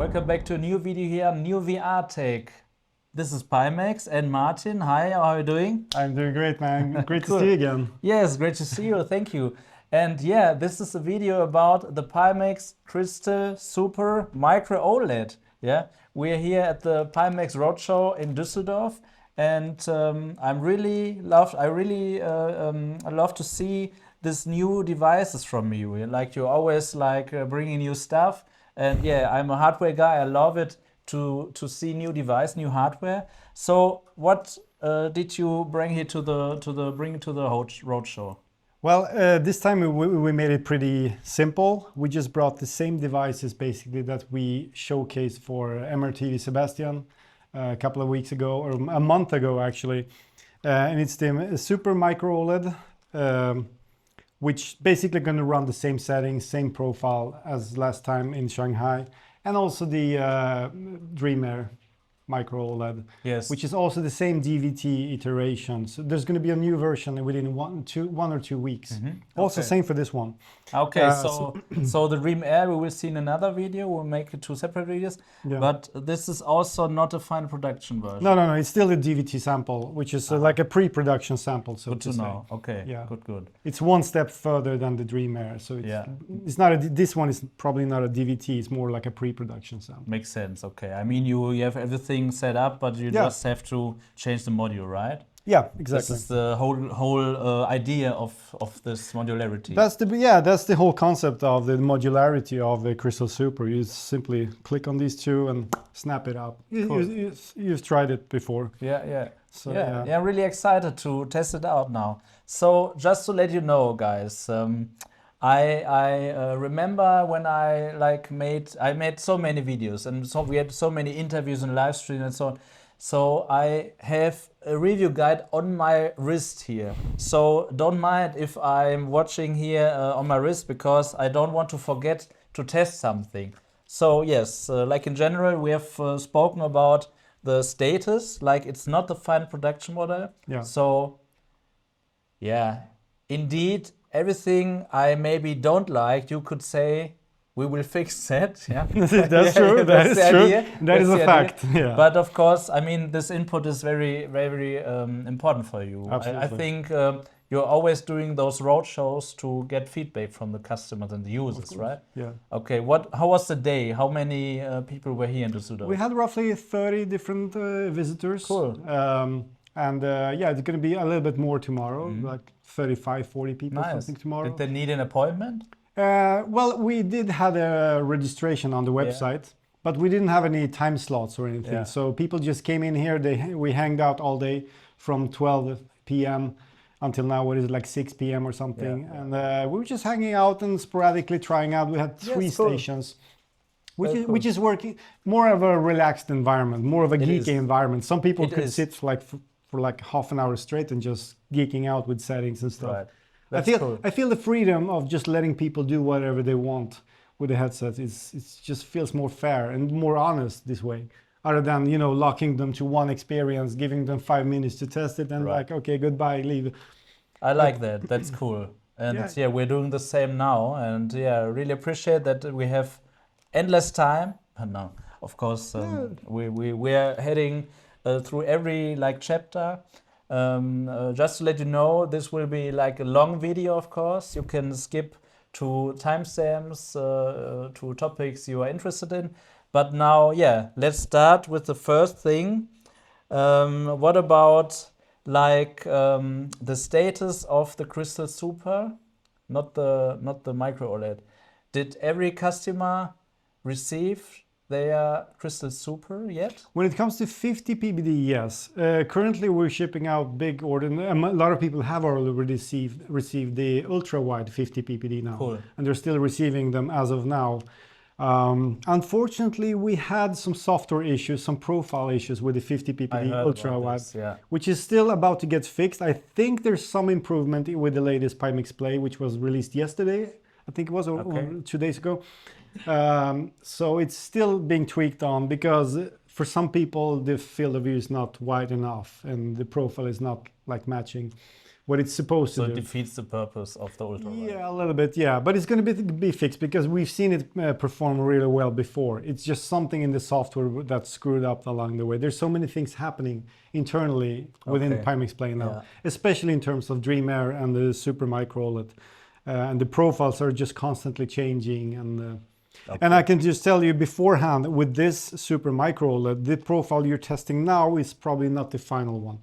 Welcome back to a new video here, new VR tech. This is Pimax and Martin. Hi, how are you doing? I'm doing great, man. Great Cool. to see you again. Yes, great to see you. Thank you. And yeah, this is a video about the Pimax Crystal Super MICRO OLED. Yeah, we're here at the Pimax Roadshow in Dusseldorf, and I really love to see these new devices from you. Like you're always like bringing new stuff. And yeah, I'm a hardware guy. I love it to see new device, new hardware. So what did you bring here to the roadshow? Well, this time we made it pretty simple. We just brought the same devices basically that we showcased for MRTV Sebastian a couple of weeks ago, or a month ago actually. And it's the Super MICRO OLED, which basically going to run the same settings, same profile as last time in Shanghai, and also the Dream Air Micro OLED, yes, which is also the same DVT iteration. So there's going to be a new version within one or two weeks. Mm-hmm. Also okay. Same for this one. Okay, so the Dream Air we will see in another video. We'll make it two separate videos. Yeah. But this is also not a final production version. No. It's still a DVT sample, which is like a pre-production sample. So good to know. Okay. Yeah. Good. It's one step further than the Dream Air. So it's not this one is probably not a DVT. It's more like a pre-production sample. Makes sense. Okay. I mean, you have everything set up, but you just have to change the module, right? Yeah, exactly. This is the whole idea of this modularity. That's the whole concept of the modularity of the Crystal Super. You simply click on these two and snap it up. Cool. You've tried it before. Yeah. So, yeah, I'm really excited to test it out now. So just to let you know, guys, I remember when I made so many videos, and so we had so many interviews and live streams and so on. So I have a review guide on my wrist here. So don't mind if I'm watching here on my wrist, because I don't want to forget to test something. So yes, like in general, we have spoken about the status, like it's not the final production model. Yeah. So yeah, indeed, everything I maybe don't like, you could say, we will fix that. Yeah, that's true. That is true. That is a fact. Yeah. But of course, I mean, this input is very, very important for you. Absolutely. I think you're always doing those road shows to get feedback from the customers and the users, right? Yeah. Okay. How was the day? How many people were here in Dusseldorf? We had roughly 30 different visitors. Cool. And it's going to be a little bit more tomorrow, like 35, 40 people, something tomorrow. Did they need an appointment? Well, we did have a registration on the website, but we didn't have any time slots or anything. Yeah. So people just came in here. We hanged out all day from 12 p.m. until now. What is it, like 6 p.m. or something? Yeah. And we were just hanging out and sporadically trying out. We had three stations, which is working more of a relaxed environment, more of a geeky environment. Some people could sit for like half an hour straight and just geeking out with settings and stuff. Right. I feel the freedom of just letting people do whatever they want with the headset. It just feels more fair and more honest this way, other than locking them to one experience, giving them 5 minutes to test it, and like, okay, goodbye, leave. I like that. That's cool. And we're doing the same now. And really appreciate that we have endless time. And now, of course, we're heading through every chapter. Just to let you know, this will be like a long video, of course. You can skip to timestamps, to topics you are interested in. But now, let's start with the first thing. What about the status of the Crystal Super, not the MICRO OLED? Did every customer receive their Crystal Super yet? When it comes to 50 PBD, yes. Currently we're shipping out big order. A lot of people have already received the ultra-wide 50 PBD now. Cool. And they're still receiving them as of now. Unfortunately, we had some software issues, some profile issues with the 50 PBD ultra-wide, which is still about to get fixed. I think there's some improvement with the latest Pimax Play, which was released yesterday. I think it was, or 2 days ago. So it's still being tweaked on, because for some people the field of view is not wide enough and the profile is not matching. what it's supposed to do. So it defeats the purpose of the ultra wide. Yeah, a little bit, yeah. But it's going to be fixed because we've seen it perform really well before. It's just something in the software that's screwed up along the way. There's so many things happening internally within Pimax Plane now, especially in terms of Dream Air and the Super MICRO OLED. And the profiles are just constantly changing. And I can just tell you beforehand, with this Super MICRO OLED, the profile you're testing now is probably not the final one.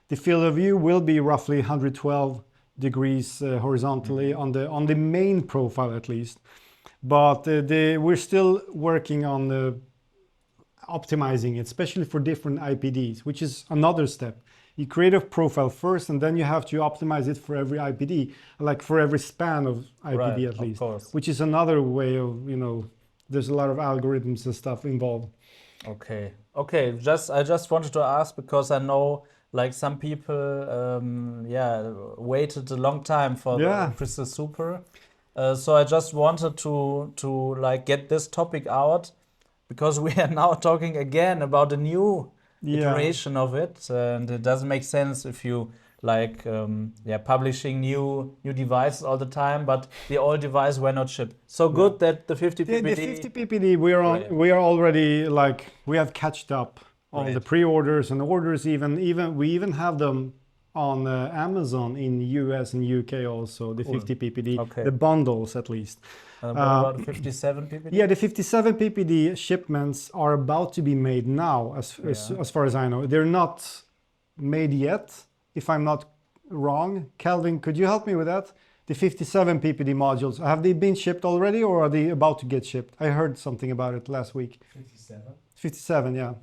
The field of view will be roughly 112 degrees horizontally on the main profile at least. But we're still working on optimizing it, especially for different IPDs, which is another step. You create a profile first, and then you have to optimize it for every IPD, like for every span of IPD at least, which is another way of, there's a lot of algorithms and stuff involved. Okay. I just wanted to ask because I know like some people, waited a long time for the Crystal Super. So I just wanted to like get this topic out because we are now talking again about a new iteration of it, and it doesn't make sense if you like publishing new devices all the time, but the old device were not shipped. So good that the 50 ppd. The 50 ppd we are already like we have catched up on the pre-orders and orders. We even have them on Amazon in US and UK also, the 50 ppd, the bundles at least. What about the 57 ppd? Yeah, the 57 ppd shipments are about to be made now, as far as I know. They're not made yet, if I'm not wrong. Calvin, could you help me with that? The 57 ppd modules, have they been shipped already or are they about to get shipped? I heard something about it last week. 57, yeah.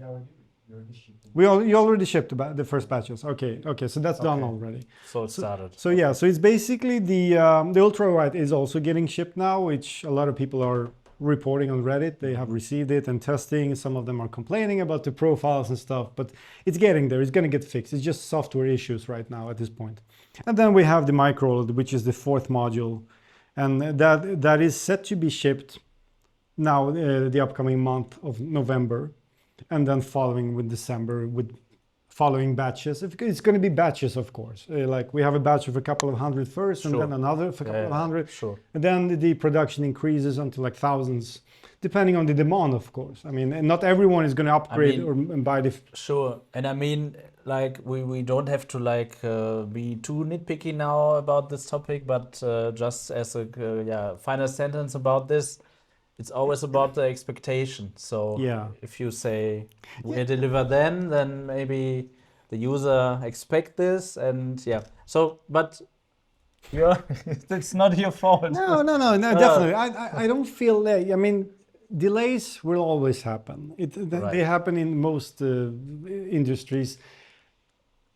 You already shipped the first batches. Okay, so that's done already. So it started. So it's basically the ultra wide is also getting shipped now, which a lot of people are reporting on Reddit. They have received it and testing. Some of them are complaining about the profiles and stuff, but it's getting there. It's going to get fixed. It's just software issues right now at this point. And then we have the MICRO OLED, which is the fourth module, and that is set to be shipped now the upcoming month of November. And then following with December with following batches. It's going to be batches, of course. Like we have a batch of a couple of hundred first, and then another of a couple of hundred. And then the production increases until like thousands, depending on the demand, of course. I mean, not everyone is going to upgrade or buy the. And I mean, like we don't have to like be too nitpicky now about this topic, but just as a final sentence about this. It's always about the expectation. So if you say we deliver then maybe the user expect this, and So, but it's not your fault. No, definitely. I don't feel that. I mean, delays will always happen. They happen in most industries.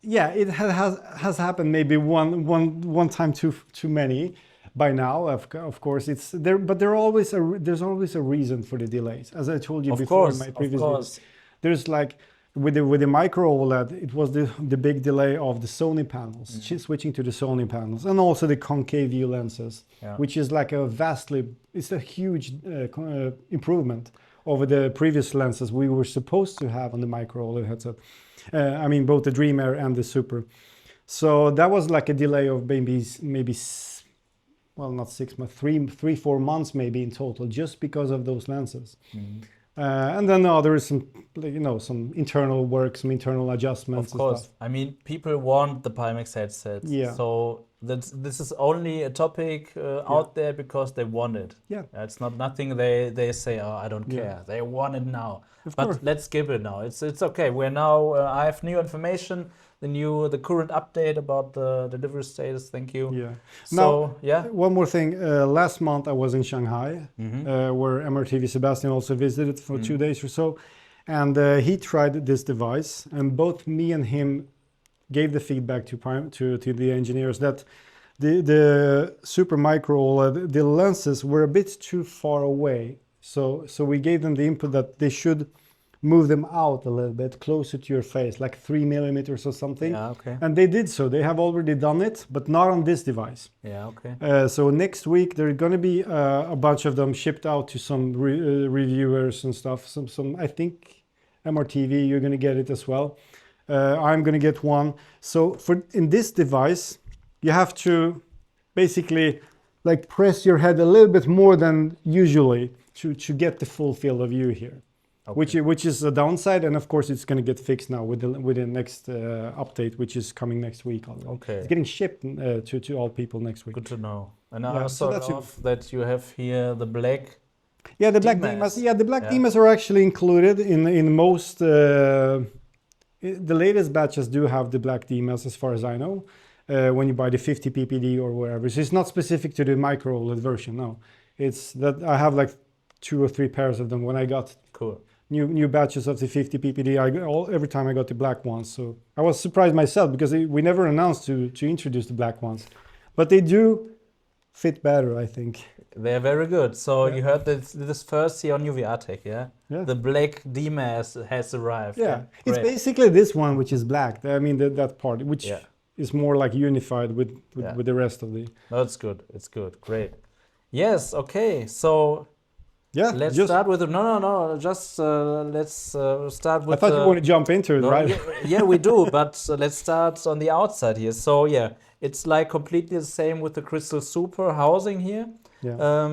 Yeah, it has happened maybe one time too many. By now, of course, it's there, but there's always a reason for the delays. As I told you before in my previous videos, there's like with the MICRO OLED, it was the big delay of the Sony panels, switching to the Sony panels, and also the concave view lenses, which is like it's a huge improvement over the previous lenses we were supposed to have on the MICRO OLED headset. I mean, both the Dream Air and the Super. So that was like a delay of maybe. Well, not 6 months, 3-4 months maybe in total, just because of those lenses. And then there is some, some internal work, some internal adjustments. Of course, and stuff. I mean, people want the Pimax headsets. So this is only a topic out there because they want it. It's not nothing they say, oh, I don't care. They want it now. But let's give it now. It's okay. We're now. I have new information. The current update about the delivery status. Thank you. So one more thing. Last month I was in Shanghai, where MRTV Sebastian also visited for 2 days or so, and he tried this device. And both me and him gave the feedback to the engineers that the Super MICRO OLED, the lenses were a bit too far away. So we gave them the input that they should move them out a little bit closer to your face, like 3 millimeters or something. And they did so. They have already done it, but not on this device. So next week there are going to be a bunch of them shipped out to some reviewers and stuff. Some I think MRTV, you're going to get it as well. I'm going to get one. So in this device, you have to basically like press your head a little bit more than usually to get the full field of view here. Okay. Which is a downside, and of course it's going to get fixed now with the next update, which is coming next week already. Okay. It's getting shipped to all people next week. Good to know. And I also love that you have here the black. Yeah, the black DMAS. Yeah, the black DMAS are actually included in most. The latest batches do have the black DMAS, as far as I know. When you buy the 50 ppd or whatever, so it's not specific to the MICRO OLED version. No, it's that I have like 2 or 3 pairs of them when I got. Cool. New batches of the 50 ppd. Every time I got the black ones, so I was surprised myself because we never announced to introduce the black ones, but they do fit better, I think. They're very good. So you heard this first here on UVR Tech, yeah? Yeah. The black DMAS has arrived. Yeah, it's basically this one which is black. I mean that part which is more like unified with the rest of the. That's good. It's good. Great. Yes. Okay. So. Yeah, let's start with no. Just let's start with. I thought you want to jump into it, right? Yeah, we do. But let's start on the outside here. So yeah, it's like completely the same with the Crystal Super housing here. Yeah.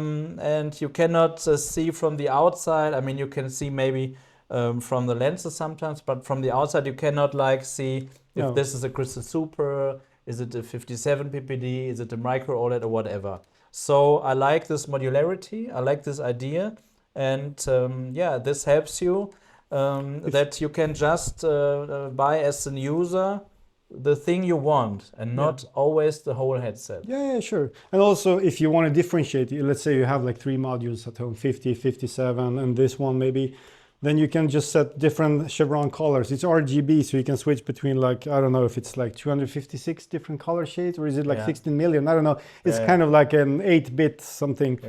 And you cannot see from the outside. I mean, you can see maybe from the lenses sometimes, but from the outside you cannot like see if this is a Crystal Super. Is it a 57 ppd? Is it a MICRO OLED or whatever? So I like this modularity, I like this idea, and this helps you that you can just buy as an user the thing you want and not always the whole headset. Yeah, sure. And also if you want to differentiate, let's say you have like 3 modules at home, 50, 57, and this one maybe, then you can just set different chevron colors. It's RGB, so you can switch between like, I don't know if it's like 256 different color shades, or is it like 16 million? I don't know. It's kind of like an 8-bit something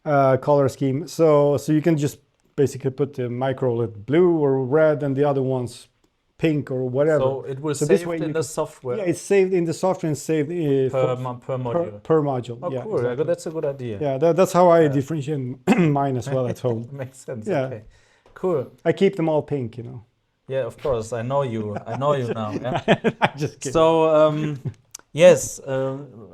color scheme. So you can just basically put the MICRO OLED blue or red and the other ones pink or whatever. So it will save in the software. Yeah, it's saved in the software and saved per module. Per module. Oh, cool. Exactly. That's a good idea. Yeah, that's how I differentiate mine as well at home. Makes sense. Yeah. Okay. Cool. I keep them all pink, you know. Yeah, of course. I know you. I know you now. Yeah. I'm just kidding. So, yes,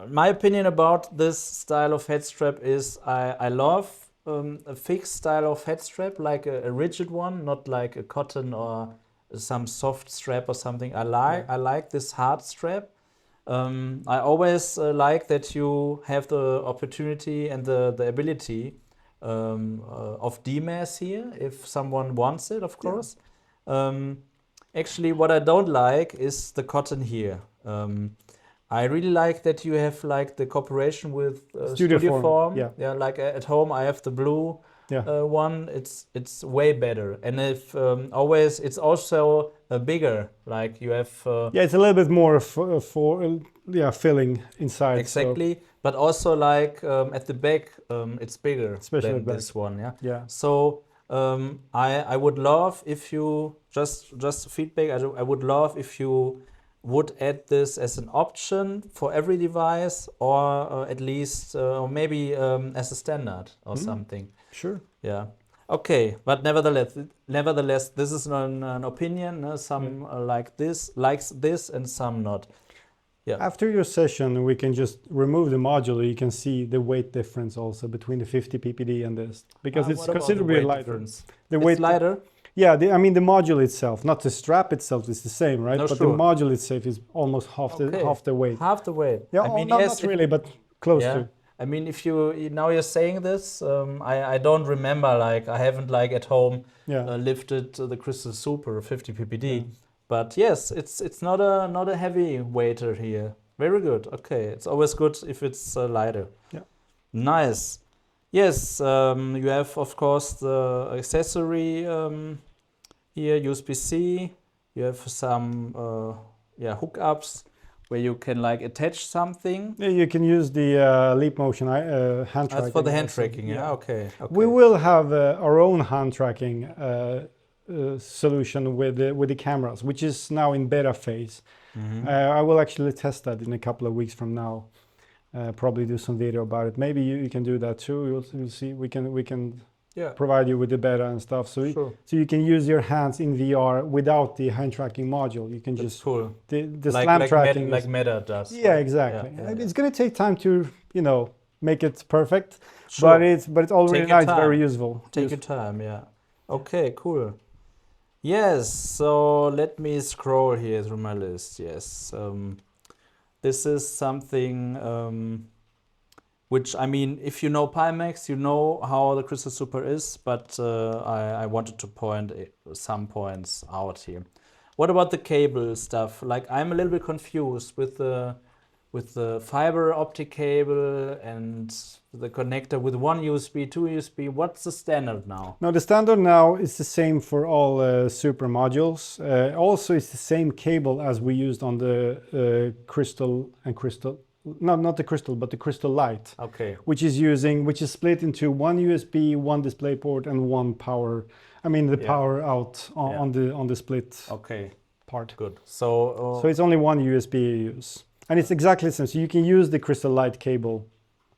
my opinion about this style of head strap is I love a fixed style of head strap, like a rigid one, not like a cotton or some soft strap or something. I like this hard strap. I always like that you have the opportunity and the ability of DMAS here, if someone wants it, of course. Actually, what I don't like is the cotton here. I really like that you have like the cooperation with Studio Form. Yeah, like at home I have the blue one. It's way better, and if always it's also bigger. Like you have. It's a little bit more filling inside. Exactly. So. But also like at the back, it's bigger especially than this one. Yeah. So I would love if you just feedback. I would love if you would add this as an option for every device, or at least maybe as a standard or something. Sure. Yeah. Okay. But nevertheless, this is an opinion. Some likes this, and some not. Yeah. After your session, we can just remove the module. You can see the weight difference also between the 50 ppd and this, because it's considerably lighter. The weight lighter? Yeah, I mean the module itself, not the strap itself, is the same, right? But the module itself is almost half the weight. Half the weight. Yeah, I mean, not really, but close to. I mean, if now you're saying this, I don't remember, like I haven't like at home lifted the Crystal Super 50 ppd. But yes, it's not a heavy weighter here. Very good. Okay, it's always good if it's lighter. Yeah. Nice. Yes, you have of course the accessory here, USB-C. You have some hookups where you can like attach something. Yeah, you can use the Leap Motion hand tracking. That's for the hand tracking. Yeah. Okay. We will have our own hand tracking solution with the cameras, which is now in beta phase. I will actually test that in a couple of weeks from now. Probably do some video about it. Maybe you can do that too. You'll see. We can provide you with the beta and stuff. So so you can use your hands in VR without the hand tracking module. You can just the slam tracking like Meta does. Yeah, exactly. It's going to take time to make it perfect, but it's already nice, very useful. Take your time, yeah. Okay, cool. Yes, so let me scroll here through my list. Yes, this is something which, I mean, if you know Pimax, you know how the Crystal Super is, but I wanted to point some points out here. What about the cable stuff? Like, I'm a little bit confused with the fiber optic cable and the connector with one USB, two USB. What's the standard now? No, the standard now is the same for all Super modules. Also, it's the same cable as we used on the Crystal and Crystal. No, not the Crystal, but the Crystal Light. Okay. Which is split into one USB, one DisplayPort, and one power. I mean, the power out on the split. Okay. Part. Good. So it's only one USB you use, and it's exactly the same. So you can use the Crystal Light cable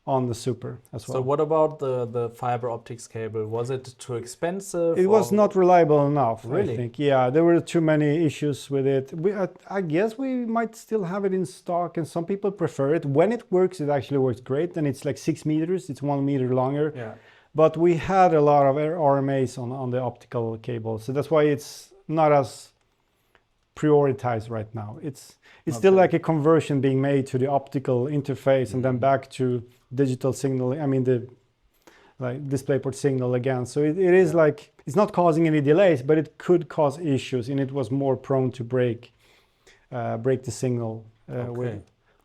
on the Super as well. So what about the fiber optics cable? Was it too expensive? It was not reliable enough, really? I think. Yeah, there were too many issues with it. I guess we might still have it in stock, and some people prefer it. When it works, it actually works great, and it's like 6 meters. It's 1 meter longer. Yeah. But we had a lot of RMAs on the optical cable, so that's why it's not as prioritized right now. It's still like a conversion being made to the optical interface and then back to digital signal. I mean the DisplayPort signal again. So it is like, it's not causing any delays, but it could cause issues, and it was more prone to break the signal,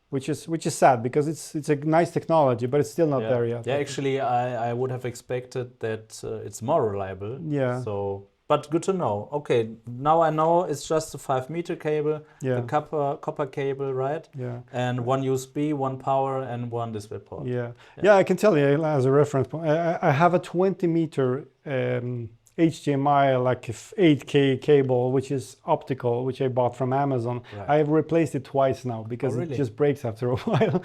which is sad, because it's a nice technology, but it's still not there yet. Yeah, actually, I would have expected that it's more reliable. Yeah. So. But good to know. Okay, now I know it's just a 5 meter cable, the copper cable, right? Yeah. And one USB, one power, and one DisplayPort. Yeah, I can tell you as a reference point. I have a 20 meter HDMI, like 8K cable, which is optical, which I bought from Amazon. Right. I've replaced it twice now because it just breaks after a while.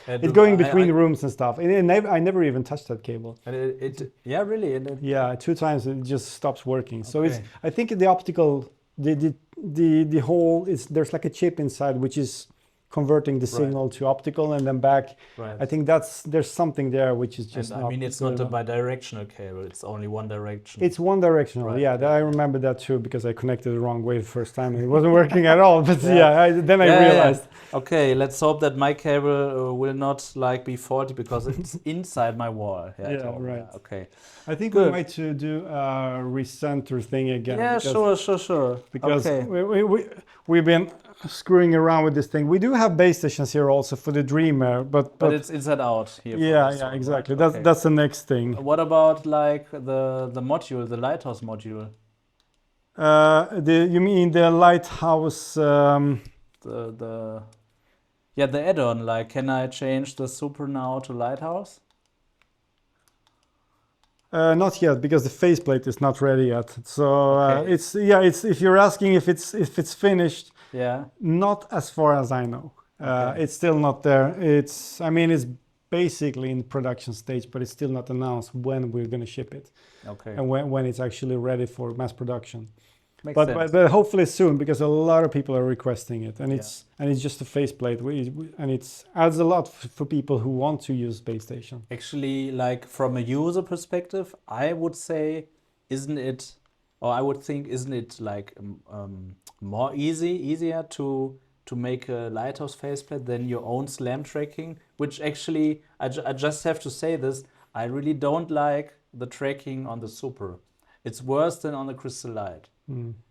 It's going between rooms and stuff. And I never even touched that cable. And really? Yeah, 2 times it just stops working. So I think the optical, the whole there's like a chip inside which is converting the signal to optical and then back. Right. I think there's something there which is just not. I mean, it's not a bidirectional cable. It's only one direction. It's one directional. Right. Yeah, I remember that too, because I connected the wrong way the first time and it wasn't working at all. But I realized. Yeah. Okay, let's hope that my cable will not be faulty because it's inside my wall. Yeah, right. Okay. I think we might do a recenter thing again. Yeah, sure. Because we've been screwing around with this thing. We do have base stations here also for the Dream Air, but it's inside out here. Yeah, exactly. Right? That's the next thing. What about the module, the Lighthouse module? You mean the Lighthouse? The add-on. Can I change the Super now to Lighthouse? Not yet, because the faceplate is not ready yet. So it's if you're asking if it's finished. Yeah. Not as far as I know. It's still not there. It's basically in production stage, but it's still not announced when we're going to ship it. Okay. And when it's actually ready for mass production. Makes sense. But hopefully soon, because a lot of people are requesting it, and it's just a faceplate, and it adds a lot for people who want to use base station. Actually, from a user perspective, I would say, isn't it more easier to make a Lighthouse faceplate than your own slam tracking? Which actually, I just have to say this, I really don't like the tracking on the Super. It's worse than on the Crystal Light.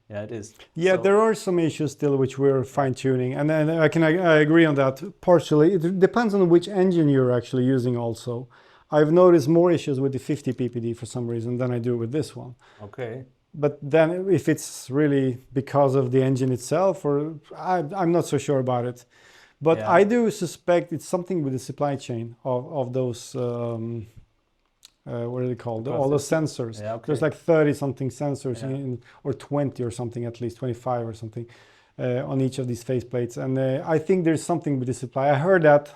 Yeah, it is. Yeah, there are some issues still which we're fine-tuning, and then I agree on that partially. It depends on which engine you're actually using also. I've noticed more issues with the 50 ppd for some reason than I do with this one. Okay. But then if it's really because of the engine itself, or I'm not so sure about it. But I do suspect it's something with the supply chain of those, what are they called? All those sensors. Yeah, okay. There's like 30 something sensors or 20 or something, at least 25 or something on each of these faceplates. And I think there's something with the supply. I heard that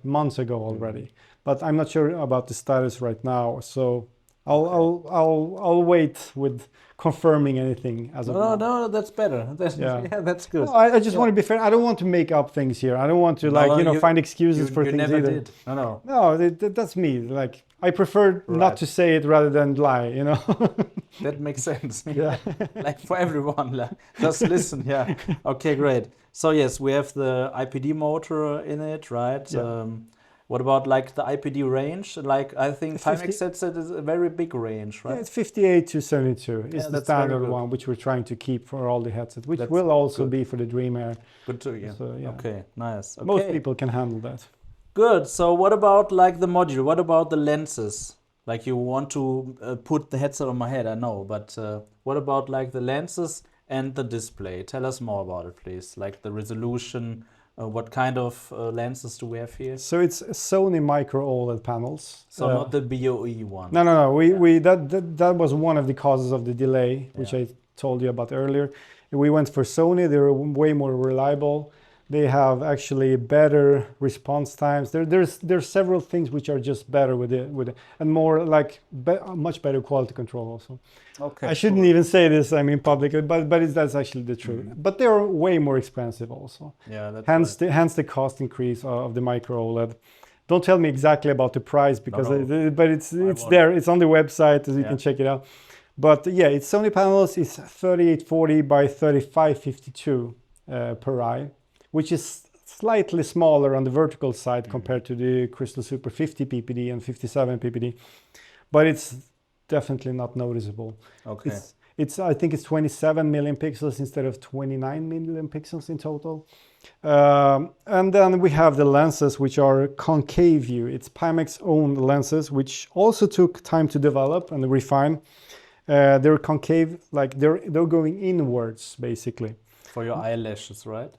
months ago already, but I'm not sure about the status right now. So I'll wait with confirming anything as of now. No, that's better. That's good. Well, I just want to be fair. I don't want to make up things here. I don't want to find excuses for things never either. Did. No. No, that's me. Like I prefer not to say it rather than lie. That makes sense. Yeah. Like for everyone, like, just listen. Yeah. Okay, great. So yes, we have the IPD motor in it, right? Yeah. What about like the IPD range? Like I think Pimax said it is a very big range, right? Yeah, it's 58 to 72. It's the standard one, which we're trying to keep for all the headsets, which will also be for the Dream Air. Good to hear. So, yeah. Okay, nice. Okay. Most people can handle that. Good. So what about like the module? What about the lenses? Like you want to put the headset on my head, I know, but what about like the lenses and the display? Tell us more about it, please. Like the resolution. What kind of lenses do we have here? So it's Sony MICRO OLED panels. So not the BOE one. No. That was one of the causes of the delay, which I told you about earlier. We went for Sony. They're way more reliable. They have actually better response times. There's several things which are just better with it, and more like much better quality control also. Okay. I shouldn't even say this, in public, but that's actually the truth. But they are way more expensive also. Yeah, that's hence the cost increase of the MICRO OLED. Don't tell me exactly about the price because but it's there. It's on the website, so you can check it out. But yeah, it's Sony panels. It's 3840 by 3552 per eye, which is slightly smaller on the vertical side compared to the Crystal Super 50 ppd and 57 ppd, but it's definitely not noticeable. Okay. I think it's 27 million pixels instead of 29 million pixels in total. And then we have the lenses, which are concave view. It's Pimax own lenses, which also took time to develop and refine. They're concave, like they're going inwards basically. For your eyelashes, right?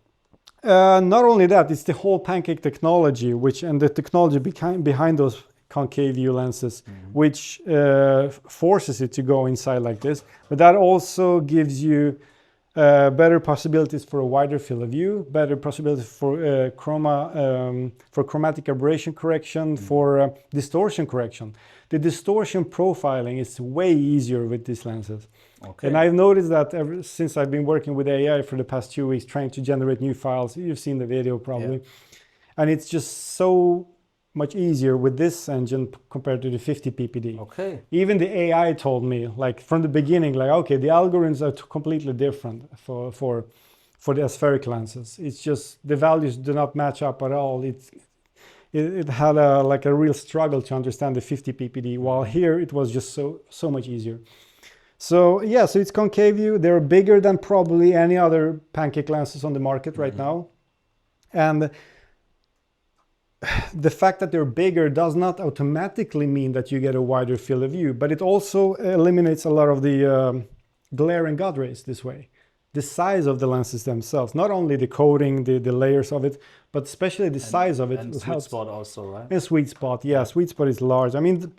Not only that, it's the whole pancake technology, and the technology behind those concave view lenses, which forces it to go inside like this. But that also gives you better possibilities for a wider field of view, better possibilities for chromatic aberration correction, for distortion correction. The distortion profiling is way easier with these lenses. Okay. And I've noticed that ever since I've been working with AI for the past 2 weeks, trying to generate new files. You've seen the video probably. And it's just so much easier with this engine compared to the 50 ppd. Okay. Even the AI told me, like from the beginning, like, okay, the algorithms are completely different for the aspheric lenses. It's just the values do not match up at all. It had a real struggle to understand the 50 ppd, while here it was just so much easier. So yeah, so it's concave view. They're bigger than probably any other pancake lenses on the market right now. And the fact that they're bigger does not automatically mean that you get a wider field of view, but it also eliminates a lot of the glare and God rays this way. The size of the lenses themselves, not only the coating, the layers of it, but especially the size of it. And sweet spot also, right? And sweet spot, yeah, sweet spot is large. I mean,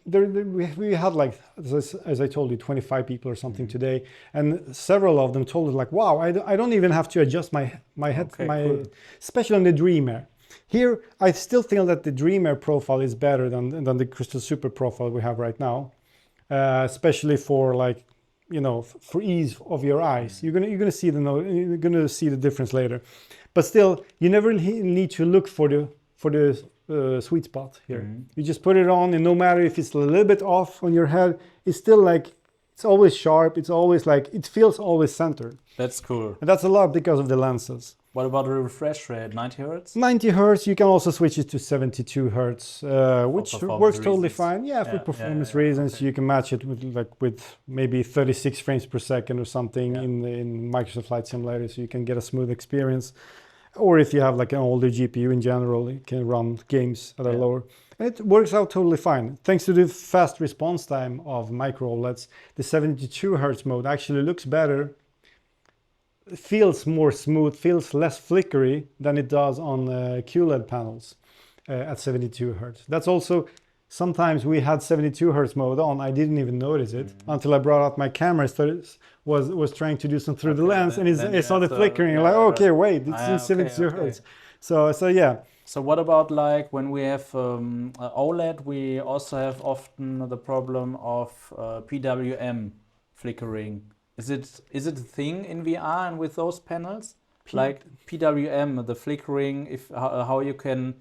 we had like, as I told you, 25 people or something today, and several of them told us like, wow, I don't even have to adjust my head, cool. Especially on the Dream Air. Here, I still feel that the Dream Air profile is better than the Crystal Super profile we have right now, especially for like, for ease of your eyes. You're gonna see the difference later, but still, you never need to look for the sweet spot here. You just put it on, and no matter if it's a little bit off on your head, it's still like it's always sharp. It's always like it feels always centered. That's cool. And that's a lot because of the lenses. What about the refresh rate? 90 hertz? 90 hertz. You can also switch it to 72 hertz, which works totally fine. Yeah, for performance reasons, okay. You can match it with maybe 36 frames per second or something in Microsoft Flight Simulator, so you can get a smooth experience. Or if you have like an older GPU in general, you can run games that are lower. And it works out totally fine. Thanks to the fast response time of MICRO OLEDs, the 72 hertz mode actually looks better. Feels more smooth, feels less flickery than it does on QLED panels at 72 hertz. That's also, sometimes we had 72 hertz mode on, I didn't even notice it until I brought out my camera, was trying to do some through the lens, and I saw the flickering, like, okay, wait, it's in 72 hertz. So yeah, So what about like when we have OLED, we also have often the problem of PWM flickering. Is it a thing in VR and with those panels? Like PWM, the flickering, if how you can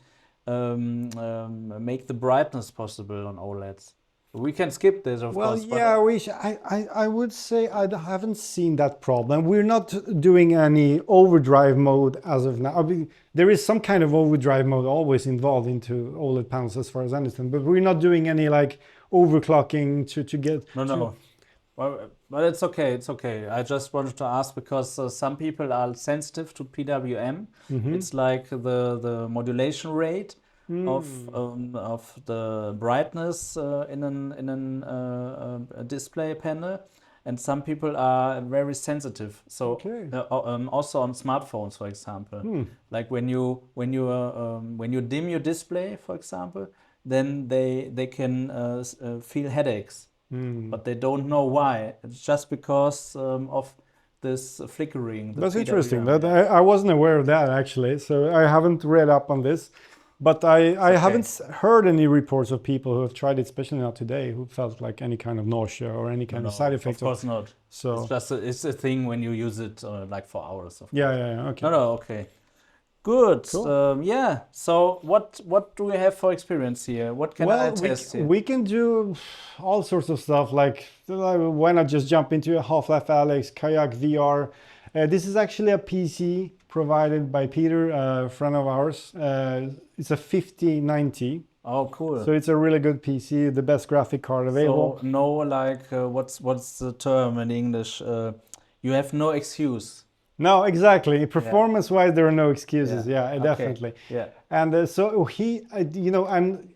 make the brightness possible on OLEDs. We can skip this, of course. Well, yeah, I would say I haven't seen that problem. We're not doing any overdrive mode as of now. I mean, there is some kind of overdrive mode always involved into OLED panels as far as I understand, but we're not doing any like overclocking to get... No. Well, but it's okay, it's okay. I just wanted to ask because some people are sensitive to PWM. It's like the modulation rate of the brightness in a display panel, and some people are very sensitive. So also on smartphones, for example, like when you dim your display, for example, then they can feel headaches. But they don't know why. It's just because of this flickering. That's interesting. That I wasn't aware of that actually, so I haven't read up on this. But I haven't heard any reports of people who have tried it, especially not today, who felt like any kind of nausea or any kind of side effects. Of course not. So it's just it's a thing when you use it like for hours. Of course. Yeah. Okay. No. Okay. Good. Cool. Yeah. So what do we have for experience here? What can I test here? We can do all sorts of stuff. Like why not just jump into Half-Life Alyx, Kayak VR. This is actually a PC provided by Peter, a friend of ours. It's a 5090. Oh, cool. So it's a really good PC, the best graphic card available. So no, like what's the term in English? You have no excuse. No, exactly. Performance-wise, there are no excuses. Yeah, definitely. Yeah. And so he,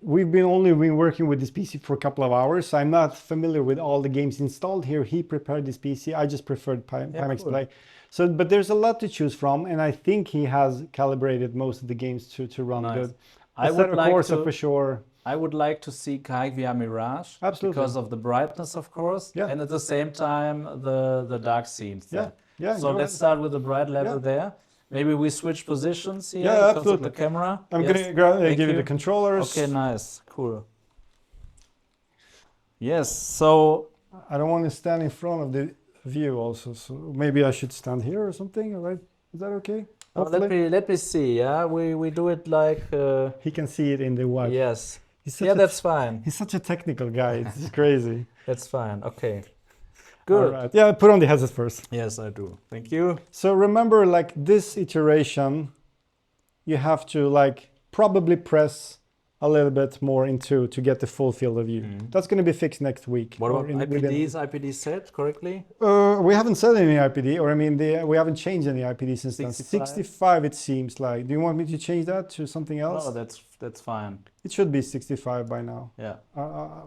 we've only been working with this PC for a couple of hours. So I'm not familiar with all the games installed here. He prepared this PC. I just preferred Pimax Play. So, but there's a lot to choose from, and I think he has calibrated most of the games to run good. I would like Corsa for sure. I would like to see Kayak VR Mirage. Absolutely. Because of the brightness, of course. Yeah. And at the same time, the dark scenes. Yeah. So let's start with the bright level there. Maybe we switch positions here because of the camera. I'm going to give you the controllers. Okay, nice. Cool. Yes, so... I don't want to stand in front of the view also, so maybe I should stand here or something, all right? Is that okay? Let me see, yeah? We do it like... He can see it in the white. Yes. That's fine. He's such a technical guy, it's crazy. That's fine, okay. Good. All right. Yeah, put on the headset first. Yes, I do. Thank you. So remember, like this iteration, you have to like probably press a little bit more into to get the full field of view. That's going to be fixed next week. What about IPDs? IPD set correctly? We haven't set any IPD, or I mean, we haven't changed any IPD since 65? Then. 65, it seems like. Do you want me to change that to something else? No, that's fine. It should be 65 by now. Yeah.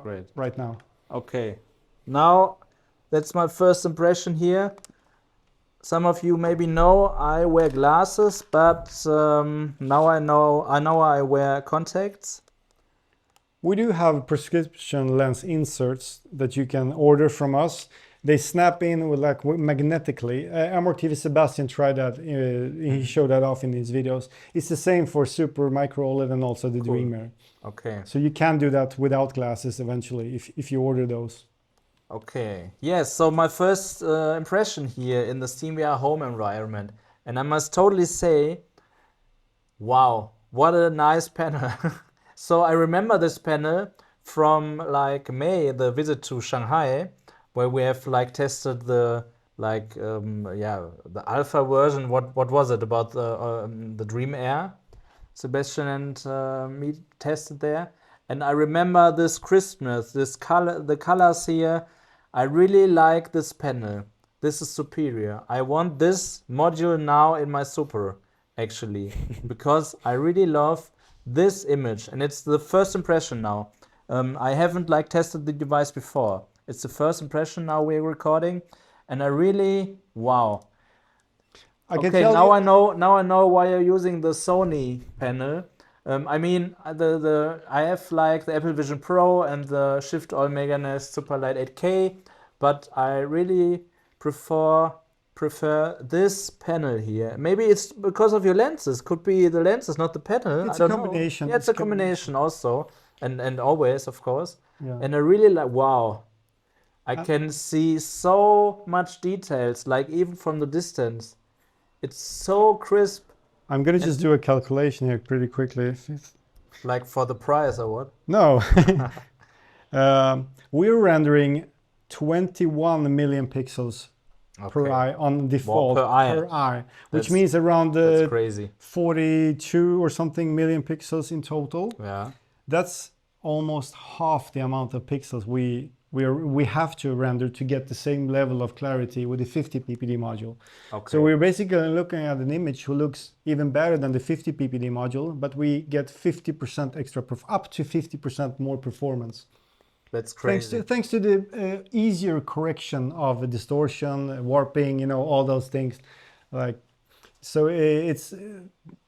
Great. Right now. Okay. Now, that's my first impression here. Some of you maybe know I wear glasses, but now I know I wear contacts. We do have prescription lens inserts that you can order from us. They snap in with like magnetically. TV Sebastian tried that. He showed that off in his videos. It's the same for Super, MICRO OLED, and also the Dream Air. Okay. So you can do that without glasses eventually if you order those. Okay. Yes. So my first impression here in the SteamVR home environment, and I must totally say, wow, what a nice panel. So I remember this panel from like May, the visit to Shanghai, where we have like tested the the alpha version. What was it about the Dream Air? Sebastian and me tested there, and I remember this crispness, the colors here. I really like this panel. This is superior. I want this module now in my Super, actually, because I really love this image, and it's the first impression now. I haven't like tested the device before. It's the first impression now we're recording, and I really, wow. Okay, now I know why you're using the Sony panel. I mean, I have like the Apple Vision Pro and the Shift All Meganest Superlight 8K, but I really prefer prefer this panel here. Maybe it's because of your lenses. Could be the lenses, not the panel. It's I a don't combination. know. Yeah, it's a combination also, and always, of course. Yeah. And I really like. Wow, I can see so much details, like even from the distance. It's so crisp. I'm gonna just do a calculation here pretty quickly. Like for the price or what? No. We're rendering 21 million pixels per eye on default per eye, which means around that's crazy. 42 or something million pixels in total. Yeah, that's almost half the amount of pixels we have to render to get the same level of clarity with the 50 ppd module. Okay. So we're basically looking at an image who looks even better than the 50 ppd module, but we get 50% extra, up to 50% more performance. That's crazy. Thanks to the easier correction of distortion, warping, you know, all those things. Like, so it's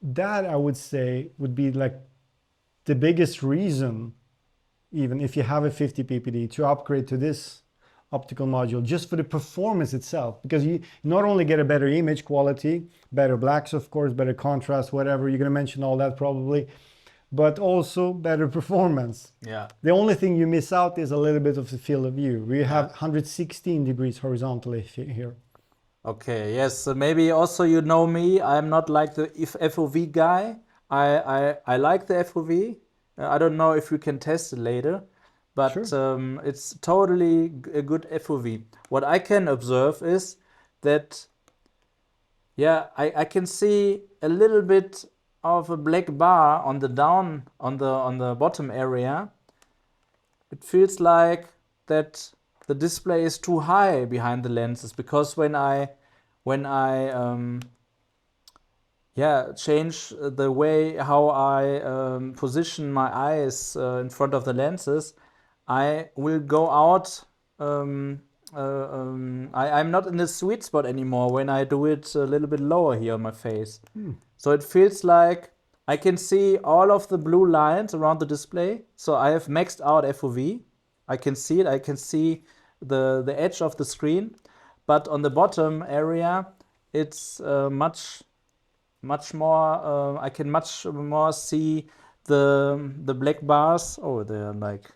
that I would say would be like the biggest reason, even if you have a 50 ppd, to upgrade to this optical module just for the performance itself, because you not only get a better image quality, better blacks, of course, better contrast, whatever, you're going to mention all that probably, but also better performance. Yeah. The only thing you miss out is a little bit of the field of view. We have 116 degrees horizontally here. Okay, yes, so maybe also you know me, I'm not like the FOV guy. I like the FOV. I don't know if we can test it later, but sure. It's totally a good FOV. What I can observe is that, yeah, I can see a little bit of a black bar on the bottom area. It feels like that the display is too high behind the lenses, because when I change the way how I position my eyes in front of the lenses, I will go out. I'm not in the sweet spot anymore when I do it a little bit lower here on my face. So it feels like I can see all of the blue lines around the display. So I have maxed out FOV. I can see it. I can see the edge of the screen. But on the bottom area, it's much more. I can much more see the black bars. Oh, they're like,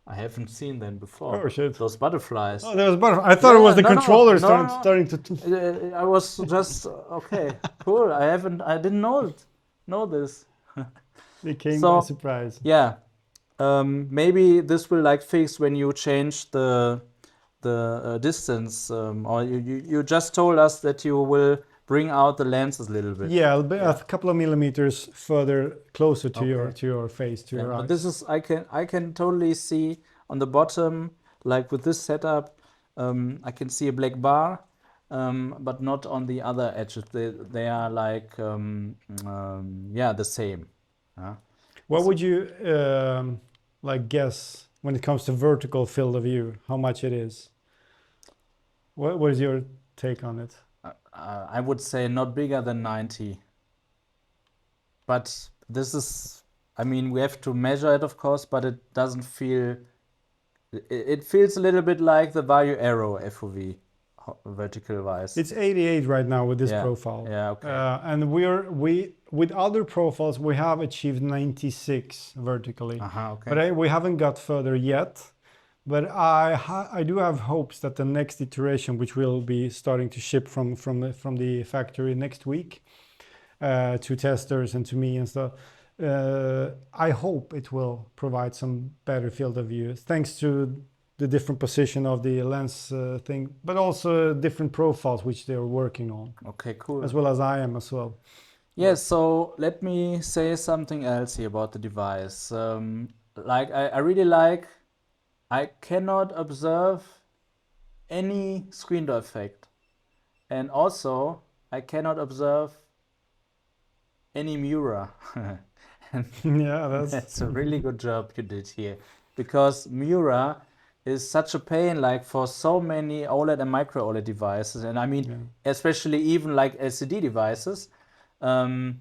I haven't seen them before. Oh shit! Those butterflies. Oh, there was butterflies. I thought it was the controller starting to. I was just okay. Cool. I didn't know this. It came by surprise. Yeah. Maybe this will like fix when you change the distance, or you just told us that you will bring out the lenses a little bit. Yeah, a couple of millimeters further, closer to your face, to your eyes. But this is I can totally see on the bottom, like with this setup, I can see a black bar, but not on the other edges. They are like the same. What would you like guess when it comes to vertical field of view? How much it is? What is your take on it? I would say not bigger than 90. But this is, I mean, we have to measure it, of course, but it doesn't feel, it feels a little bit like the Vario Aero FOV, vertical wise. It's 88 right now with this profile. Yeah, okay. And with other profiles, we have achieved 96 vertically. Okay. But we haven't got further yet. But I do have hopes that the next iteration, which will be starting to ship from the factory next week to testers and to me and stuff, I hope it will provide some better field of view, thanks to the different position of the lens thing, but also different profiles which they're working on. Okay, cool. As well as I am as well. Yeah, so let me say something else here about the device. Like I really like, I cannot observe any screen door effect, and also I cannot observe any MURA. Yeah, that's a really good job you did here, because MURA is such a pain, like for so many OLED and micro OLED devices, and I mean especially even like LCD devices. Let me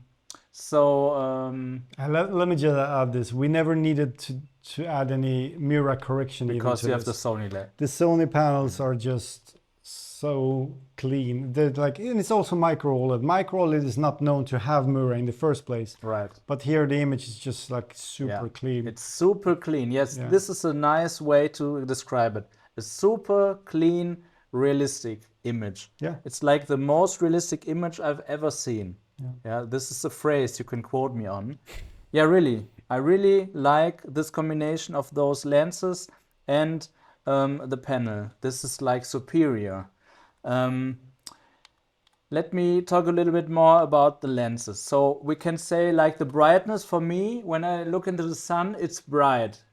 just add this: we never needed to add any MURA correction, because even to you have this. the Sony LED. The Sony panels are just so clean. Like, and it's also micro OLED. Micro OLED is not known to have MURA in the first place. Right. But here the image is just like super clean. It's super clean. Yes, this is a nice way to describe it. A super clean, realistic image. Yeah. It's like the most realistic image I've ever seen. Yeah, this is a phrase you can quote me on. Yeah, really. I really like this combination of those lenses and the panel. This is like superior. Let me talk a little bit more about the lenses. So we can say like the brightness for me, when I look into the sun, it's bright.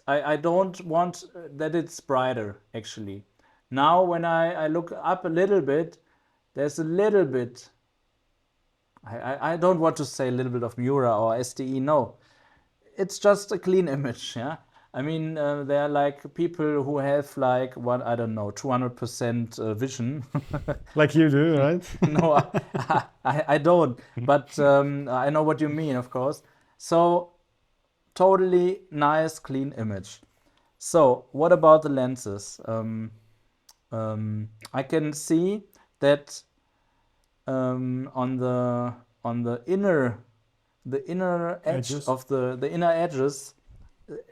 I don't want that it's brighter actually. Now when I look up a little bit, there's a little bit, I don't want to say a little bit of MURA or SDE, no. It's just a clean image, yeah. I mean, there are like people who have like, what, I don't know, 200% vision. Like you do, right? No, I don't, but I know what you mean, of course. So, totally nice, clean image. So, what about the lenses? I can see that on the inner edge Edges. of the inner edges,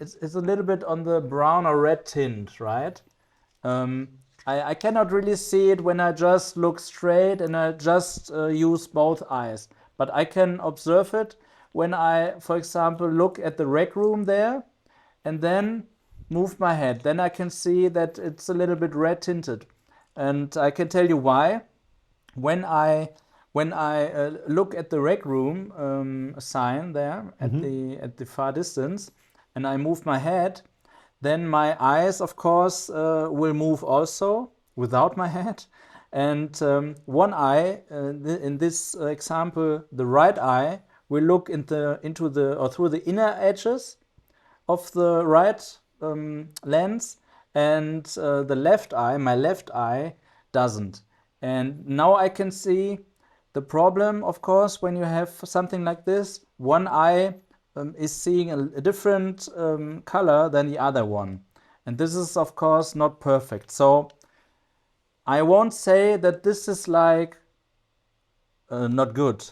it's a little bit on the brown or red tint, right? I cannot really see it when I just look straight and I just use both eyes. But I can observe it when I, for example, look at the rec room there and then move my head. Then I can see that it's a little bit red tinted. And I can tell you why. When I look at the rec room sign there at the far distance, and I move my head, then my eyes, of course, will move also without my head. And one eye, in this example, the right eye, will look through the inner edges of the right lens, and the left eye, my left eye, doesn't. And now I can see the problem, of course, when you have something like this. One eye is seeing a different color than the other one. And this is, of course, not perfect. So I won't say that this is like not good.